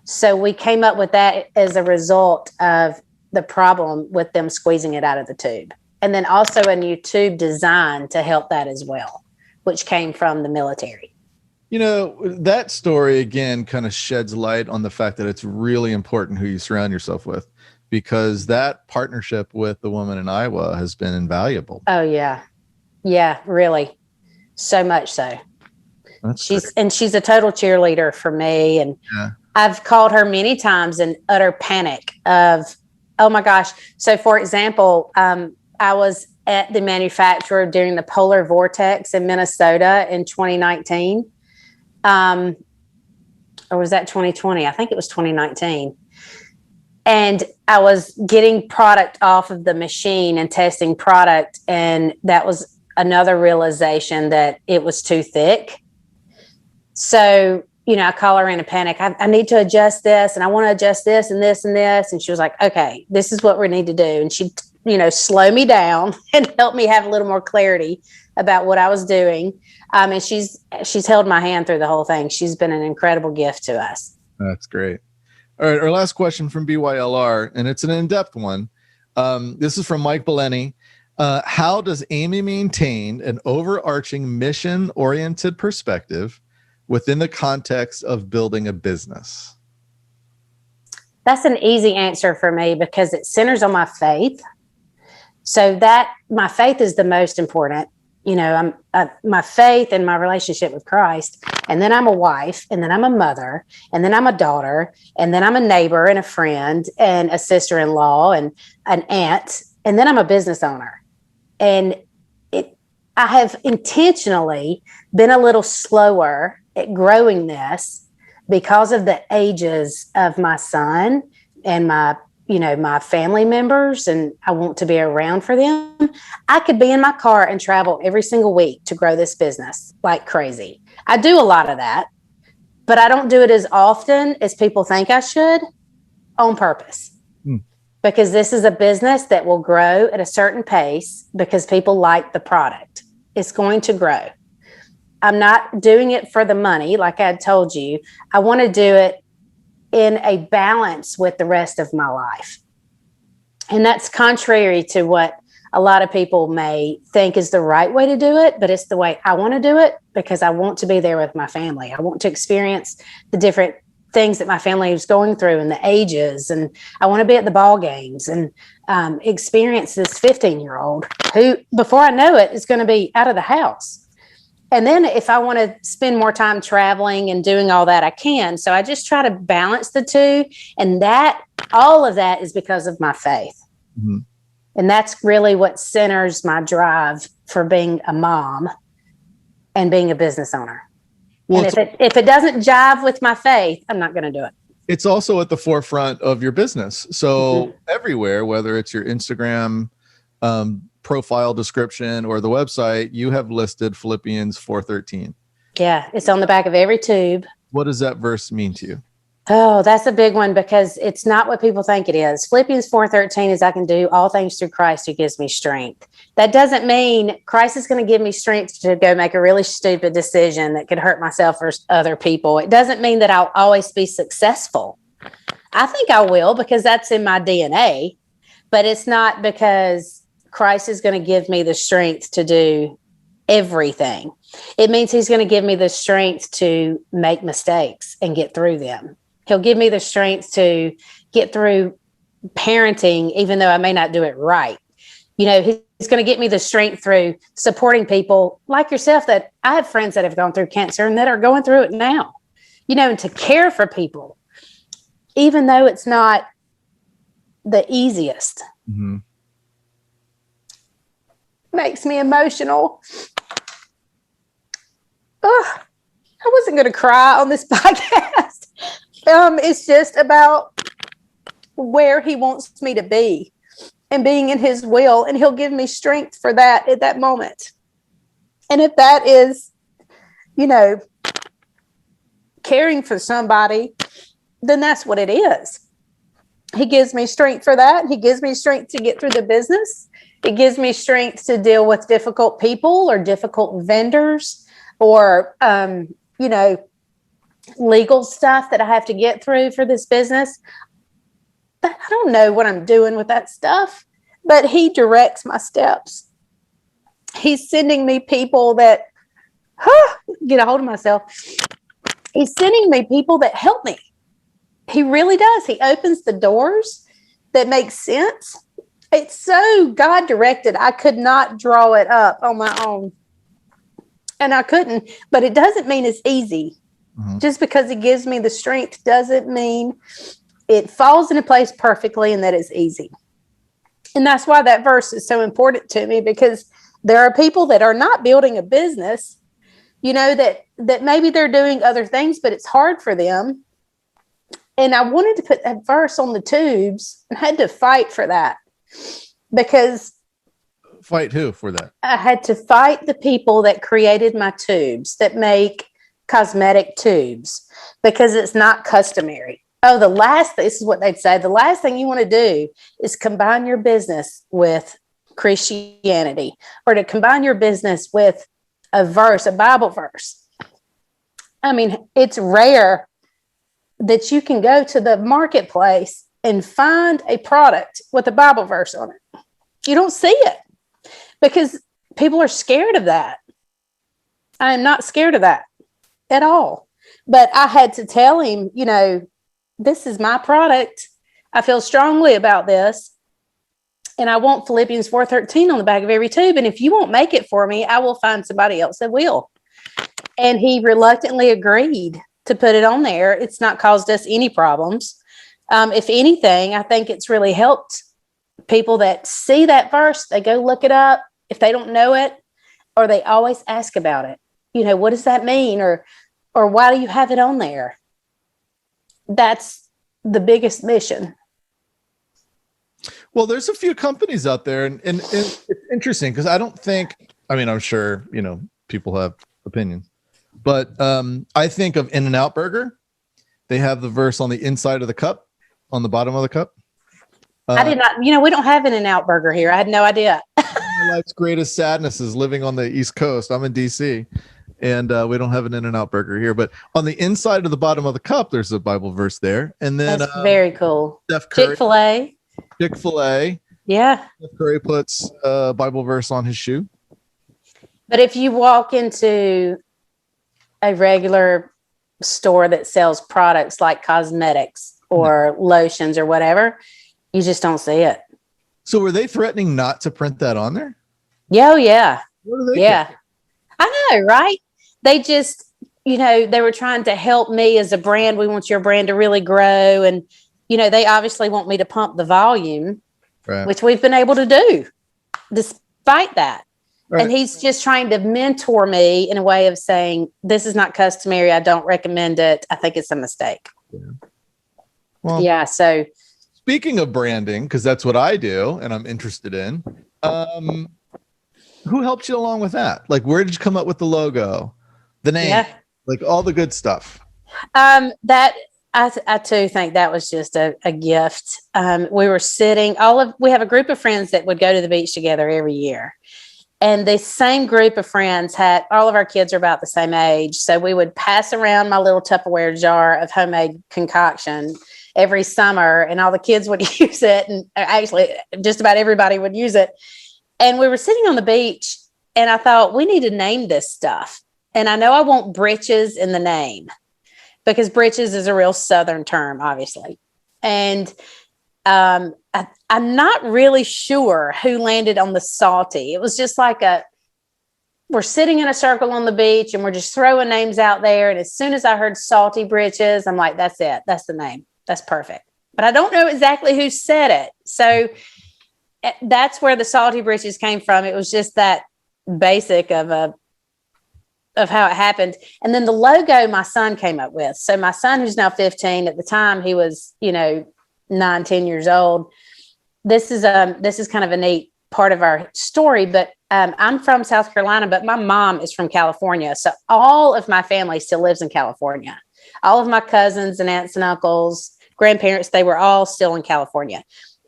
So we came up with that as a result of the problem with them squeezing it out of the tube. And then also a new tube design to help that as well, which came from the military. That story again kind of sheds light on the fact that it's really important who you surround yourself with, because that partnership with the woman in Iowa has been invaluable. Oh yeah. Yeah, really. So much so. She's a total cheerleader for me. And I've called her many times in utter panic of, oh my gosh. So for example, I was at the manufacturer during the polar vortex in Minnesota in 2019. Or was that 2020? I think it was 2019. And I was getting product off of the machine and testing product. And that was another realization that it was too thick. So, I call her in a panic. I need to adjust this, and I want to adjust this and this and this. And she was like, okay, this is what we need to do. And she, slow me down and help me have a little more clarity about what I was doing. And she's held my hand through the whole thing. She's been an incredible gift to us. That's great. All right. Our last question from BYLR, and it's an in-depth one. This is from Mike Belleni. How does Amy maintain an overarching mission-oriented perspective within the context of building a business? That's an easy answer for me because it centers on my faith. So that my faith is the most important. My faith and my relationship with Christ. And then I'm a wife, and then I'm a mother, and then I'm a daughter, and then I'm a neighbor and a friend and a sister-in-law and an aunt. And then I'm a business owner. And I have intentionally been a little slower at growing this because of the ages of my son and my family members, and I want to be around for them. I could be in my car and travel every single week to grow this business like crazy. I do a lot of that, but I don't do it as often as people think I should on purpose. Because this is a business that will grow at a certain pace because people like the product. It's going to grow. I'm not doing it for the money, like I told you. I want to do it in a balance with the rest of my life. And that's contrary to what a lot of people may think is the right way to do it, but it's the way I want to do it because I want to be there with my family. I want to experience the different things that my family is going through and the ages. And I want to be at the ball games and experience this 15-year-old who, before I know it, is going to be out of the house. And then if I want to spend more time traveling and doing all that, I can. So I just try to balance the two. And all of that is because of my faith. Mm-hmm. And that's really what centers my drive for being a mom and being a business owner. Well, and if it doesn't jive with my faith, I'm not going to do it. It's also at the forefront of your business. So everywhere, whether it's your Instagram profile description or the website, you have listed Philippians 4:13. Yeah, it's on the back of every tube. What does that verse mean to you? Oh, that's a big one because it's not what people think it is. Philippians 4:13 is I can do all things through Christ who gives me strength. That doesn't mean Christ is going to give me strength to go make a really stupid decision that could hurt myself or other people. It doesn't mean that I'll always be successful. I think I will because that's in my DNA, but it's not because Christ is going to give me the strength to do everything. It means he's going to give me the strength to make mistakes and get through them. He'll give me the strength to get through parenting, even though I may not do it right. He's going to get me the strength through supporting people like yourself that I have friends that have gone through cancer and that are going through it now, and to care for people, even though it's not the easiest. Mm-hmm. Makes me emotional. I wasn't going to cry on this podcast. It's just about where he wants me to be and being in his will, and he'll give me strength for that at that moment. And if that is, caring for somebody, then that's what it is. He gives me strength for that. He gives me strength to get through the business. It gives me strength to deal with difficult people or difficult vendors or, legal stuff that I have to get through for this business. But I don't know what I'm doing with that stuff, but he directs my steps. He's sending me people that, get a hold of myself. He's sending me people that help me. He really does. He opens the doors that make sense. It's so God directed. I could not draw it up on my own. And I couldn't, but it doesn't mean it's easy. Just because it gives me the strength doesn't mean it falls into place perfectly and that it's easy. And that's why that verse is so important to me, because there are people that are not building a business, that maybe they're doing other things, but it's hard for them. And I wanted to put that verse on the tubes and had to fight for that, because fight who for that? I had to fight the people that created my tubes, that make cosmetic tubes, because it's not customary. Oh, this is what they'd say. The last thing you want to do is combine your business with Christianity, or to combine your business with a Bible verse. I mean, it's rare that you can go to the marketplace and find a product with a Bible verse on it. You don't see it because people are scared of that. I am not scared of that at all. But I had to tell him, this is my product. I feel strongly about this. And I want Philippians 4:13 on the back of every tube. And if you won't make it for me, I will find somebody else that will. And he reluctantly agreed to put it on there. It's not caused us any problems. If anything, I think it's really helped people that see that verse. They go look it up if they don't know it, or they always ask about it. What does that mean? Or why do you have it on there? That's the biggest mission. Well, there's a few companies out there, and it's interesting because I'm sure, people have opinions, but I think of In-N-Out Burger. They have the verse on the inside of the cup, on the bottom of the cup. I did not, we don't have In-N-Out Burger here. I had no idea. My life's greatest sadness is living on the East Coast. I'm in DC, and we don't have an In-N-Out Burger here, but on the inside of the bottom of the cup, there's a Bible verse there. And then that's very cool. Chick-fil-A. Yeah. Steph Curry puts a Bible verse on his shoe. But if you walk into a regular store that sells products like cosmetics or lotions or whatever, you just don't see it. So were they threatening not to print that on there? Yeah. Yeah. What are they doing? I know, right? They just, they were trying to help me as a brand. We want your brand to really grow. And, they obviously want me to pump the volume, right, which we've been able to do despite that. Right. And he's just trying to mentor me in a way of saying, this is not customary. I don't recommend it. I think it's a mistake. Yeah. Well, yeah. So speaking of branding, because that's what I do and I'm interested in, who helped you along with that? Like, where did you come up with the logo, the name, like all the good stuff? I too think that was just a gift. We were sitting, we have a group of friends that would go to the beach together every year. And the same group of friends all of our kids are about the same age. So we would pass around my little Tupperware jar of homemade concoction every summer, and all the kids would use it. And actually just about everybody would use it. And we were sitting on the beach, and I thought, we need to name this stuff. And I know I want britches in the name, because britches is a real Southern term, obviously. And I'm not really sure who landed on the salty. It was just like we're sitting in a circle on the beach and we're just throwing names out there. And as soon as I heard Salty Britches, I'm like, that's it. That's the name. That's perfect. But I don't know exactly who said it. So that's where the Salty Britches came from. It was just that basic of how it happened. And then the logo my son came up with. So my son, who's now 15, at the time he was, 9-10 years old. This is kind of a neat part of our story, but I'm from South Carolina, but my mom is from California. So all of my family still lives in California. All of my cousins and aunts and uncles, grandparents, they were all still in California.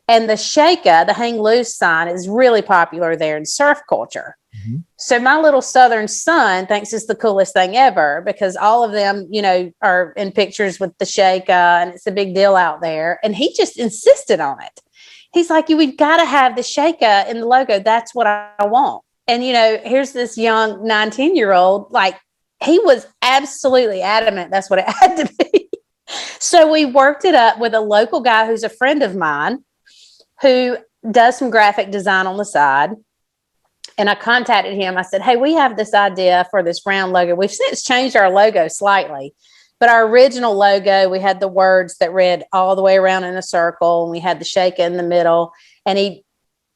And the shaka, the hang loose sign, is really popular there in surf culture. Mm-hmm. So my little Southern son thinks it's the coolest thing ever, because all of them, are in pictures with the shaka, and it's a big deal out there. And he just insisted on it. He's like, we've got to have the shaka in the logo. That's what I want. And, here's this young 9-10-year-old, like, he was absolutely adamant that's what it had to be. So we worked it up with a local guy who's a friend of mine who does some graphic design on the side. And I contacted him. I said, hey, we have this idea for this round logo. We've since changed our logo slightly, But our original logo, we had the words that read all the way around in a circle, and we had the shake in the middle, and he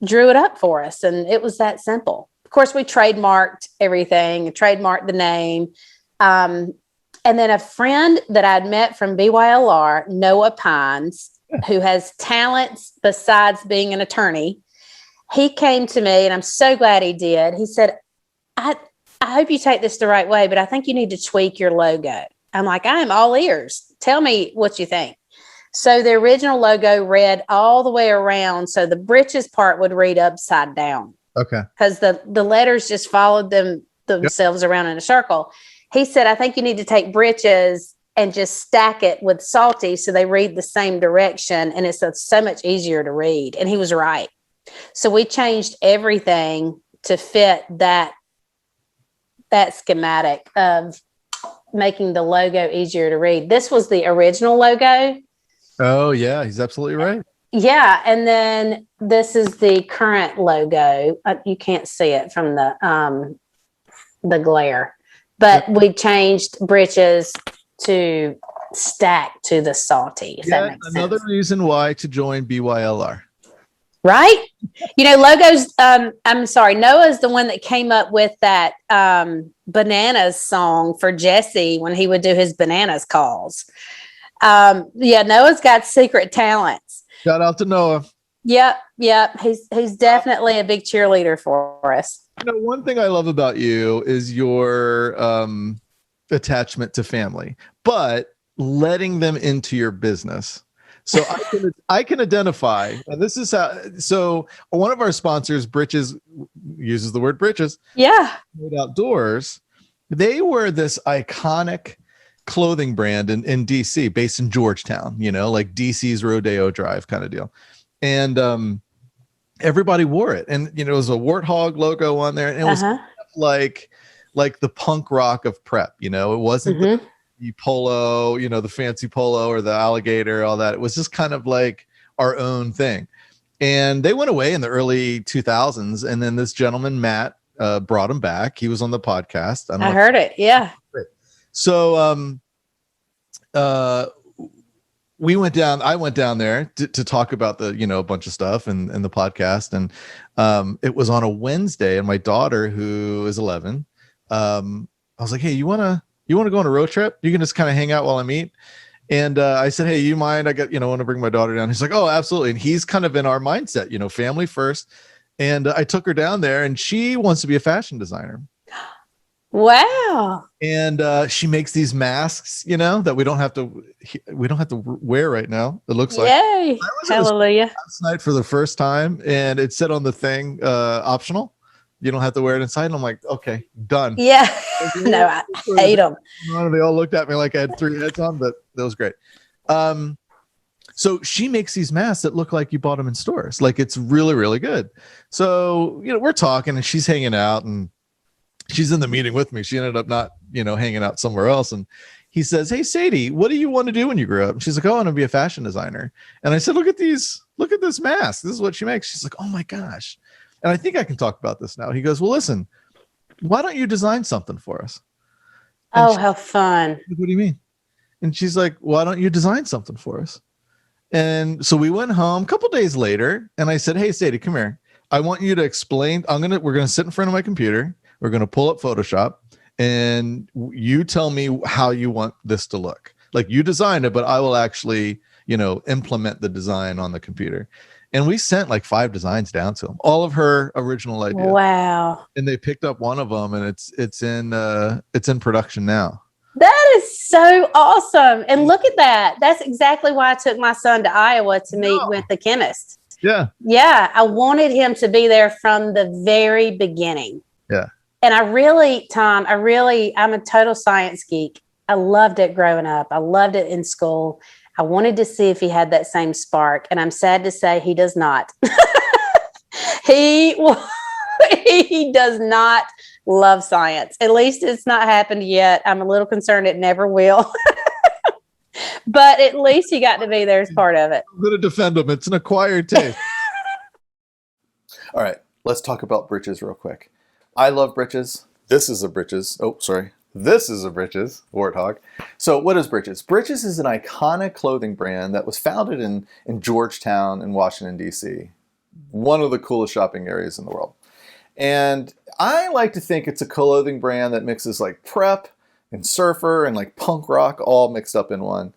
drew it up for us. And it was that simple. Of course, we trademarked everything, trademarked the name. And then a friend that I'd met from BYLR, Noah Pines, who has talents besides being an attorney, he came to me, and I'm so glad he did. He said, I hope you take this the right way, but I think you need to tweak your logo. I'm like, I am all ears. Tell me what you think. So the original logo read all the way around. So the britches part would read upside down. Okay. Because the letters just followed themselves around in a circle. He said, I think you need to take britches and just stack it with salty so they read the same direction. And it's so much easier to read. And he was right. So we changed everything to fit that schematic of making the logo easier to read. This was the original logo. Oh, yeah. He's absolutely right. Yeah. And then this is the current logo. You can't see it from the glare, but we changed britches to stack to the salty. If that makes another sense. Reason why to join BYLR. Right? Logos, I'm sorry, Noah's the one that came up with that bananas song for Jesse when he would do his bananas calls. Noah's got secret talents. Shout out to Noah. Yep. He's definitely a big cheerleader for us. One thing I love about you is your attachment to family, but letting them into your business. So I can identify, and this is how. So one of our sponsors, Britches, uses the word britches. Yeah. Made Outdoors. They were this iconic clothing brand in DC, based in Georgetown. Like DC's Rodeo Drive kind of deal, and everybody wore it, and it was a warthog logo on there, and it was like the punk rock of prep. It wasn't the polo, the fancy polo or the alligator, all that. It was just kind of like our own thing. And they went away in the early 2000s. And then this gentleman, Matt, brought him back. He was on the podcast. I heard it. Yeah. So I went down there to talk about a bunch of stuff and the podcast. And it was on a Wednesday. And my daughter, who is 11, I was like, hey, you want to go on a road trip? You can just kind of hang out while I eat. And I said, hey, you mind? I want to bring my daughter down. He's like, oh, absolutely. And he's kind of in our mindset, family first. And I took her down there, and she wants to be a fashion designer. Wow. And she makes these masks, that we don't have to wear right now. It looks like. Yay. Hallelujah. Last night for the first time, and it said on the thing, optional. You don't have to wear it inside. And I'm like, okay, done. Yeah. No, I hate them. They all looked at me like I had 3 heads on, but that was great. So she makes these masks that look like you bought them in stores. Like, it's really, really good. So, we're talking, and she's hanging out, and she's in the meeting with me. She ended up not, hanging out somewhere else. And he says, hey, Sadie, what do you want to do when you grow up? And she's like, oh, I want to be a fashion designer. And I said, look at this mask. This is what she makes. She's like, oh my gosh. And I think I can talk about this now. He goes, well, listen, why don't you design something for us? And how fun. What do you mean? And she's like, why don't you design something for us? And so we went home a couple days later, and I said, hey, Sadie, come here. I want you to explain. We're going to sit in front of my computer. We're going to pull up Photoshop, and you tell me how you want this to look. Like, you designed it, but I will actually, implement the design on the computer. And we sent like 5 designs down to them, all of her original ideas. Wow. And they picked up one of them, and it's in production now. That is so awesome. And look at that. That's exactly why I took my son to Iowa to meet with the chemist. Yeah. Yeah. I wanted him to be there from the very beginning. Yeah. And I really, Tom, I'm a total science geek. I loved it growing up. I loved it in school. I wanted to see if he had that same spark, and I'm sad to say he does not. He does not love science. At least it's not happened yet. I'm a little concerned it never will. But at least he got to be there as part of it. I'm going to defend him. It's an acquired taste. All right, let's talk about britches real quick. I love britches. This is a britches. Oh, sorry. This is a Britches, Warthog. So what is Britches? Britches is an iconic clothing brand that was founded in Georgetown in Washington, D.C., one of the coolest shopping areas in the world. And I like to think it's a clothing brand that mixes like prep and surfer and like punk rock all mixed up in one.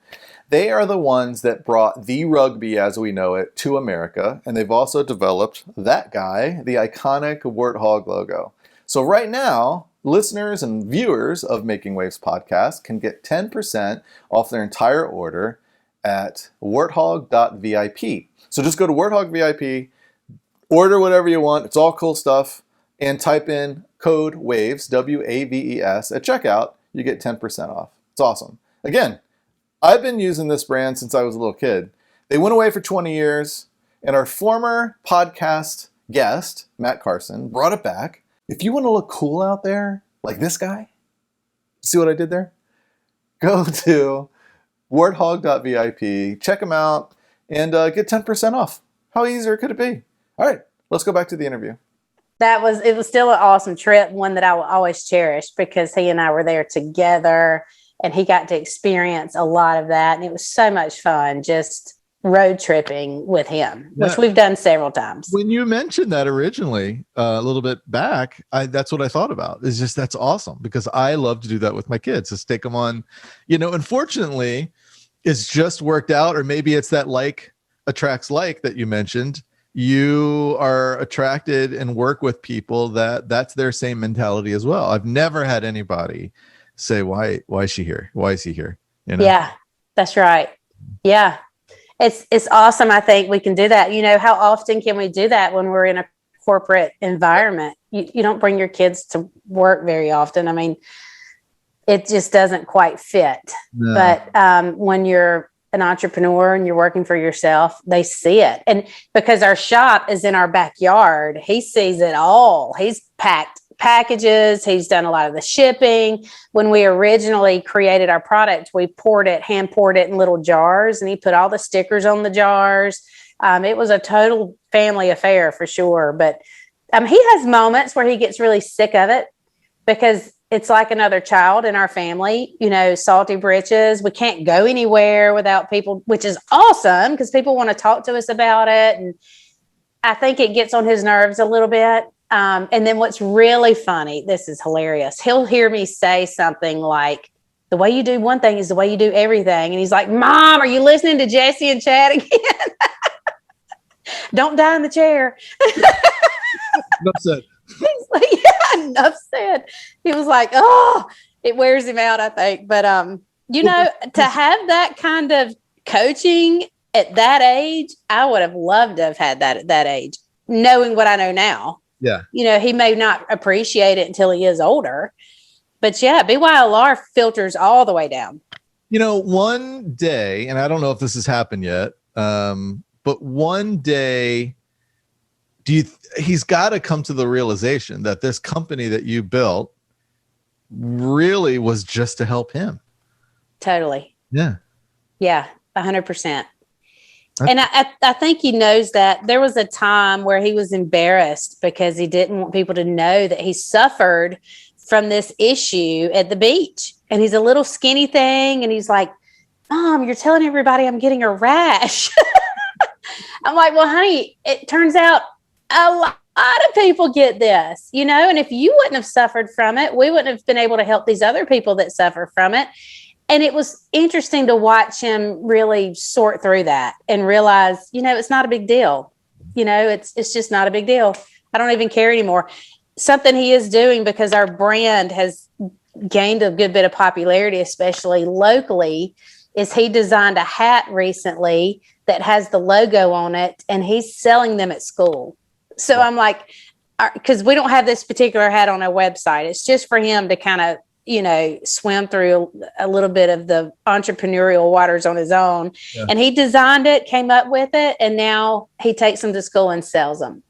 They are the ones that brought the rugby as we know it to America, and they've also developed that guy, the iconic Warthog logo. So right now, listeners and viewers of Making Waves podcast can get 10% off their entire order at warthog.vip. So just go to Warthog VIP, order whatever you want. It's all cool stuff. And type in code WAVES, WAVES, at checkout. You get 10% off. It's awesome. Again, I've been using this brand since I was a little kid. They went away for 20 years, and our former podcast guest, Matt Carson, brought it back. If you want to look cool out there, like this guy, see what I did there? Go to warthog.vip, check them out, and get 10% off. How easier could it be? All right, let's go back to the interview. It was still an awesome trip, one that I will always cherish because he and I were there together and he got to experience a lot of that. And it was so much fun just road tripping with him, which we've done several times. When you mentioned that originally, a little bit back, that's what I thought about. It's just, that's awesome because I love to do that with my kids, just take them on, unfortunately it's just worked out, or maybe it's that like attracts like that you mentioned. You are attracted and work with people that's their same mentality as well. I've never had anybody say, why is she here? Why is he here? Yeah, that's right. Yeah. It's awesome. I think we can do that. How often can we do that when we're in a corporate environment? You don't bring your kids to work very often. I mean, it just doesn't quite fit. No. But when you're an entrepreneur and you're working for yourself, they see it. And because our shop is in our backyard, he sees it all. He's packed packages. He's done a lot of the shipping. When we originally created our product, we hand poured it in little jars, and he put all the stickers on the jars. It was a total family affair for sure. But he has moments where he gets really sick of it because it's like another child in our family, Salty Britches. We can't go anywhere without people, which is awesome because people want to talk to us about it. And I think it gets on his nerves a little bit. And then what's really funny, this is hilarious. He'll hear me say something like, the way you do one thing is the way you do everything. And he's like, Mom, are you listening to Jesse and Chad again? Don't die in the chair. Enough said. He's like, yeah, enough said. He was like, oh, it wears him out, I think. But, to have that kind of coaching at that age, I would have loved to have had that at that age, knowing what I know now. Yeah. He may not appreciate it until he is older. But yeah, BLLR filters all the way down. One day, and I don't know if this has happened yet, but one day, he's got to come to the realization that this company that you built really was just to help him. Totally. Yeah. Yeah, 100%. And I think he knows that there was a time where he was embarrassed because he didn't want people to know that he suffered from this issue at the beach. And he's a little skinny thing. And he's like, Mom, you're telling everybody I'm getting a rash. I'm like, well, honey, it turns out a lot of people get this, and if you wouldn't have suffered from it, we wouldn't have been able to help these other people that suffer from it. And it was interesting to watch him really sort through that and realize, it's not a big deal. It's just not a big deal. I don't even care anymore. Something he is doing because our brand has gained a good bit of popularity, especially locally, is he designed a hat recently that has the logo on it, and he's selling them at school. So I'm like, because we don't have this particular hat on our website. It's just for him to kind of, swim through a little bit of the entrepreneurial waters on his own. Yeah. And he designed it, came up with it, and now he takes them to school and sells them,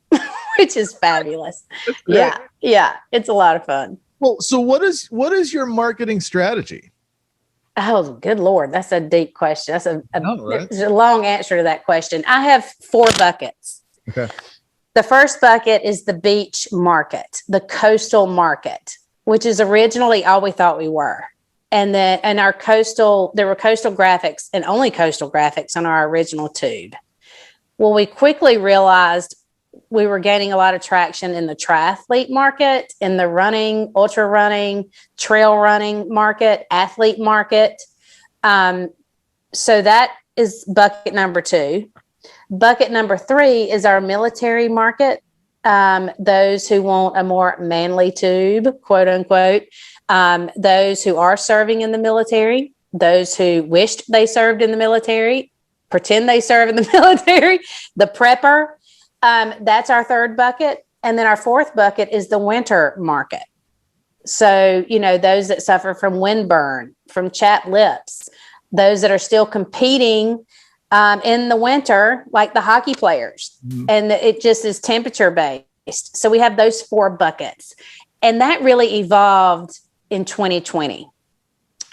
which is fabulous. Yeah. Yeah. It's a lot of fun. Well, so what is your marketing strategy? Oh, good Lord. That's a deep question. That's there's a long answer to that question. I have 4 buckets. Okay. The first bucket is the beach market, the coastal market. which is originally all we thought we were. And then, and there were coastal graphics and only coastal graphics on our original tube. Well, we quickly realized we were gaining a lot of traction in the triathlete market, in the running, ultra running, trail running market, athlete market. So that is bucket number 2. Bucket number 3 is our military market. Those who want a more manly tube, quote unquote. Those who are serving in the military, those who wished they served in the military, pretend they serve in the military, the prepper. That's our 3rd bucket. And then our 4th bucket is the winter market. So, those that suffer from windburn, from chapped lips, those that are still competing in the winter, like the hockey players. Mm-hmm. And it just is temperature based. So we have those 4 buckets. And that really evolved in 2020.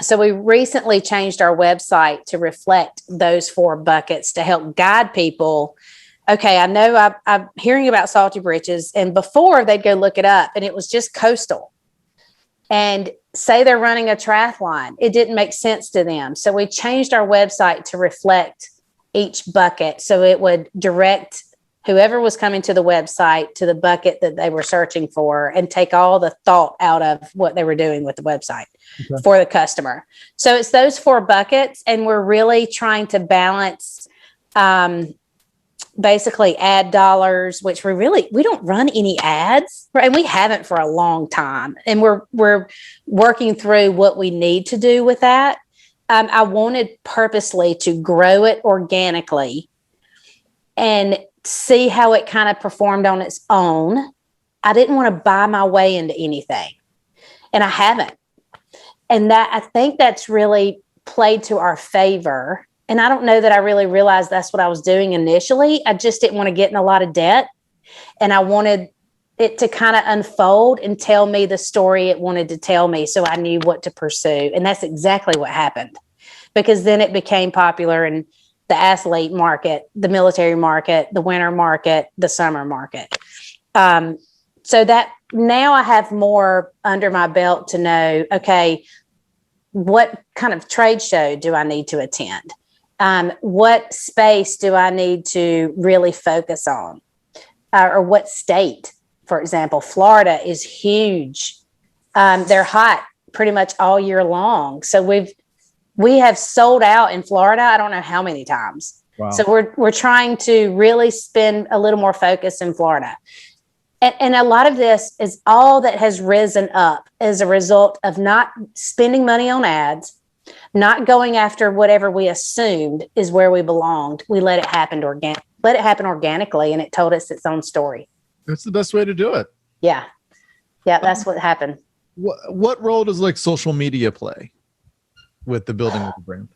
So we recently changed our website to reflect those 4 buckets to help guide people. Okay, I know I'm hearing about Salty Britches, and before they'd go look it up and it was just coastal. And say they're running a triathlon, it didn't make sense to them. So we changed our website to reflect each bucket. So it would direct whoever was coming to the website to the bucket that they were searching for and take all the thought out of what they were doing with the website for the customer. So it's those 4 buckets. And we're really trying to balance basically ad dollars, which we don't run any ads, right? And we haven't for a long time. And we're working through what we need to do with that. I wanted purposely to grow it organically and see how it kind of performed on its own. I didn't want to buy my way into anything, and I haven't. And I think that's really played to our favor. And I don't know that I really realized that's what I was doing initially. I just didn't want to get in a lot of debt. And I wanted it to kind of unfold and tell me the story it wanted to tell me, so I knew what to pursue. And that's exactly what happened, because then it became popular in the athlete market, the military market, the winter market, the summer market. So that now I have more under my belt to know, okay, what kind of trade show do I need to attend? What space do I need to really focus on? Or what state? For example, Florida is huge. They're hot pretty much all year long. So we have sold out in Florida. I don't know how many times. Wow. So we're trying to really spend a little more focus in Florida. And a lot of this is all that has risen up as a result of not spending money on ads, not going after whatever we assumed is where we belonged. We let it happen organically, and it told us its own story. That's the best way to do it. Yeah. That's what happened. What role does social media play with the building of the brand?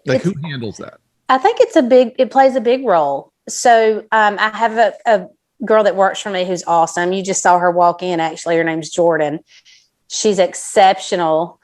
Who handles that? I think it plays a big role. So I have a girl that works for me who's awesome. You just saw her walk in. Actually, her name's Jordan. She's exceptional.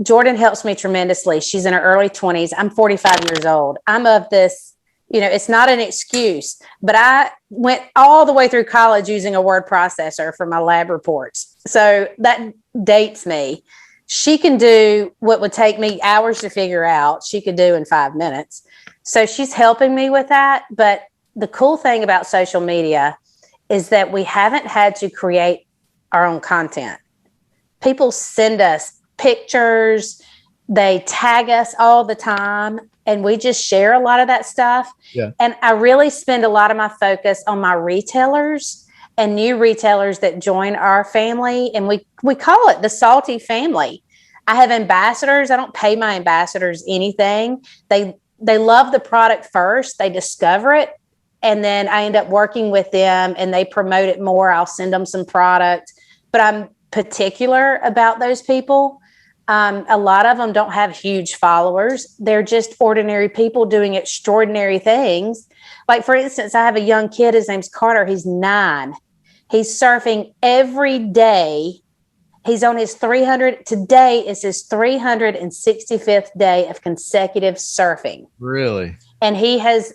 Jordan helps me tremendously. She's in her early 20s. I'm 45 years old. I'm of this, it's not an excuse, but I went all the way through college using a word processor for my lab reports. So that dates me. She can do what would take me hours to figure out, she could do in 5 minutes. So she's helping me with that. But the cool thing about social media is that we haven't had to create our own content. People send us pictures, they tag us all the time, and we just share a lot of that stuff. Yeah. And I really spend a lot of my focus on my retailers and new retailers that join our family. And we call it the Salty family. I have ambassadors. I don't pay my ambassadors anything. They love the product first. They discover it. And then I end up working with them and they promote it more. I'll send them some product, but I'm particular about those people. A lot of them don't have huge followers. They're just ordinary people doing extraordinary things. Like, for instance, I have a young kid. His name's Carter. He's 9. He's surfing every day. He's on his today is his 365th day of consecutive surfing. Really? And he has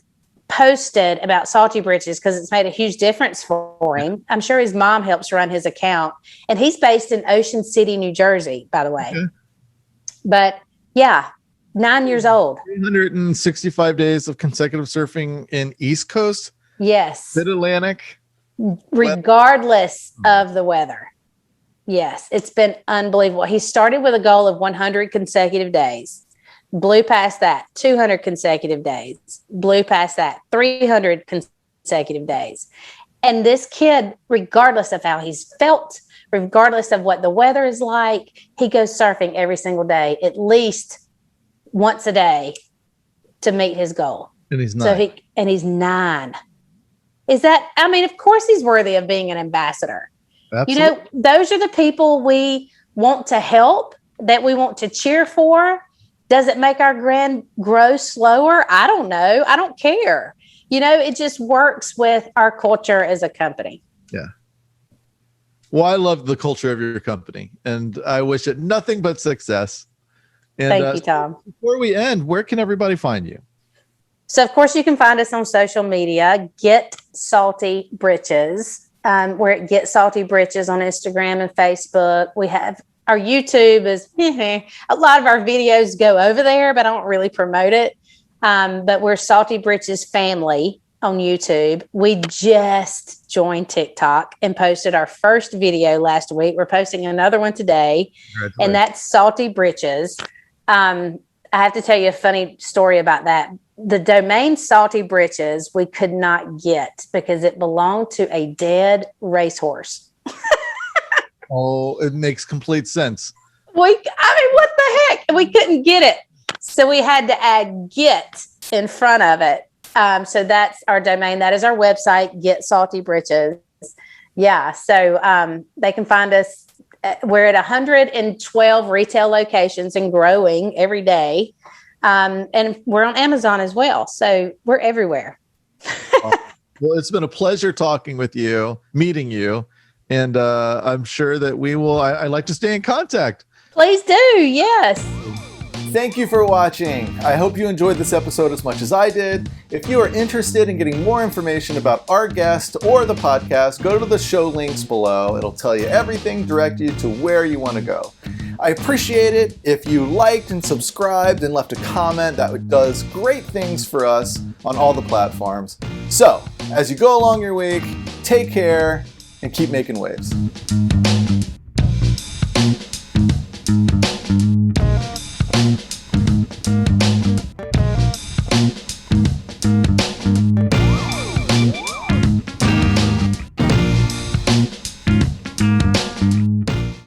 posted about Salty Britches because it's made a huge difference for him. I'm sure his mom helps run his account, and he's based in Ocean City, New Jersey, by the way. Okay. But yeah, 9 years old. 365 days of consecutive surfing in East Coast. Yes. Mid-Atlantic. Regardless of the weather. Yes, it's been unbelievable. He started with a goal of 100 consecutive days, blew past that, 200 consecutive days, blew past that, 300 consecutive days. And this kid, regardless of how he's felt, regardless of what the weather is like, he goes surfing every single day, at least once a day to meet his goal. And he's 9. He's 9. Is that, I mean, of course he's worthy of being an ambassador. Absolutely. You know, those are the people we want to help, that we want to cheer for. Does it make our grand grow slower? I don't know. I don't care. You know, it just works with our culture as a company. Yeah. Well, I love the culture of your company, and I wish it nothing but success. And, thank you, Tom. Before we end, where can everybody find you? So, of course, you can find us on social media. Get Salty Britches. We're at Get Salty Britches on Instagram and Facebook. We have our YouTube is a lot of our videos go over there, but I don't really promote it. But we're Salty Britches family on YouTube. We just joined TikTok and posted our first video last week. We're posting another one today, and that's Salty Britches. I have to tell you a funny story about that. The domain Salty Britches we could not get because it belonged to a dead racehorse. Oh, it makes complete sense. I mean, what the heck? We couldn't get it. So we had to add get in front of it. So that's our domain. That is our website, Get Salty Britches. Yeah. So they can find us. We're at 112 retail locations and growing every day. And we're on Amazon as well. So we're everywhere. Well, it's been a pleasure talking with you, meeting you. And I'm sure that we will, I like to stay in contact. Please do. Yes. Thank you for watching. I hope you enjoyed this episode as much as I did. If you are interested in getting more information about our guest or the podcast, go to the show links below. It'll tell you everything, direct you to where you want to go. I appreciate it if you liked and subscribed and left a comment. That does great things for us on all the platforms. So, as you go along your week, take care and keep making waves.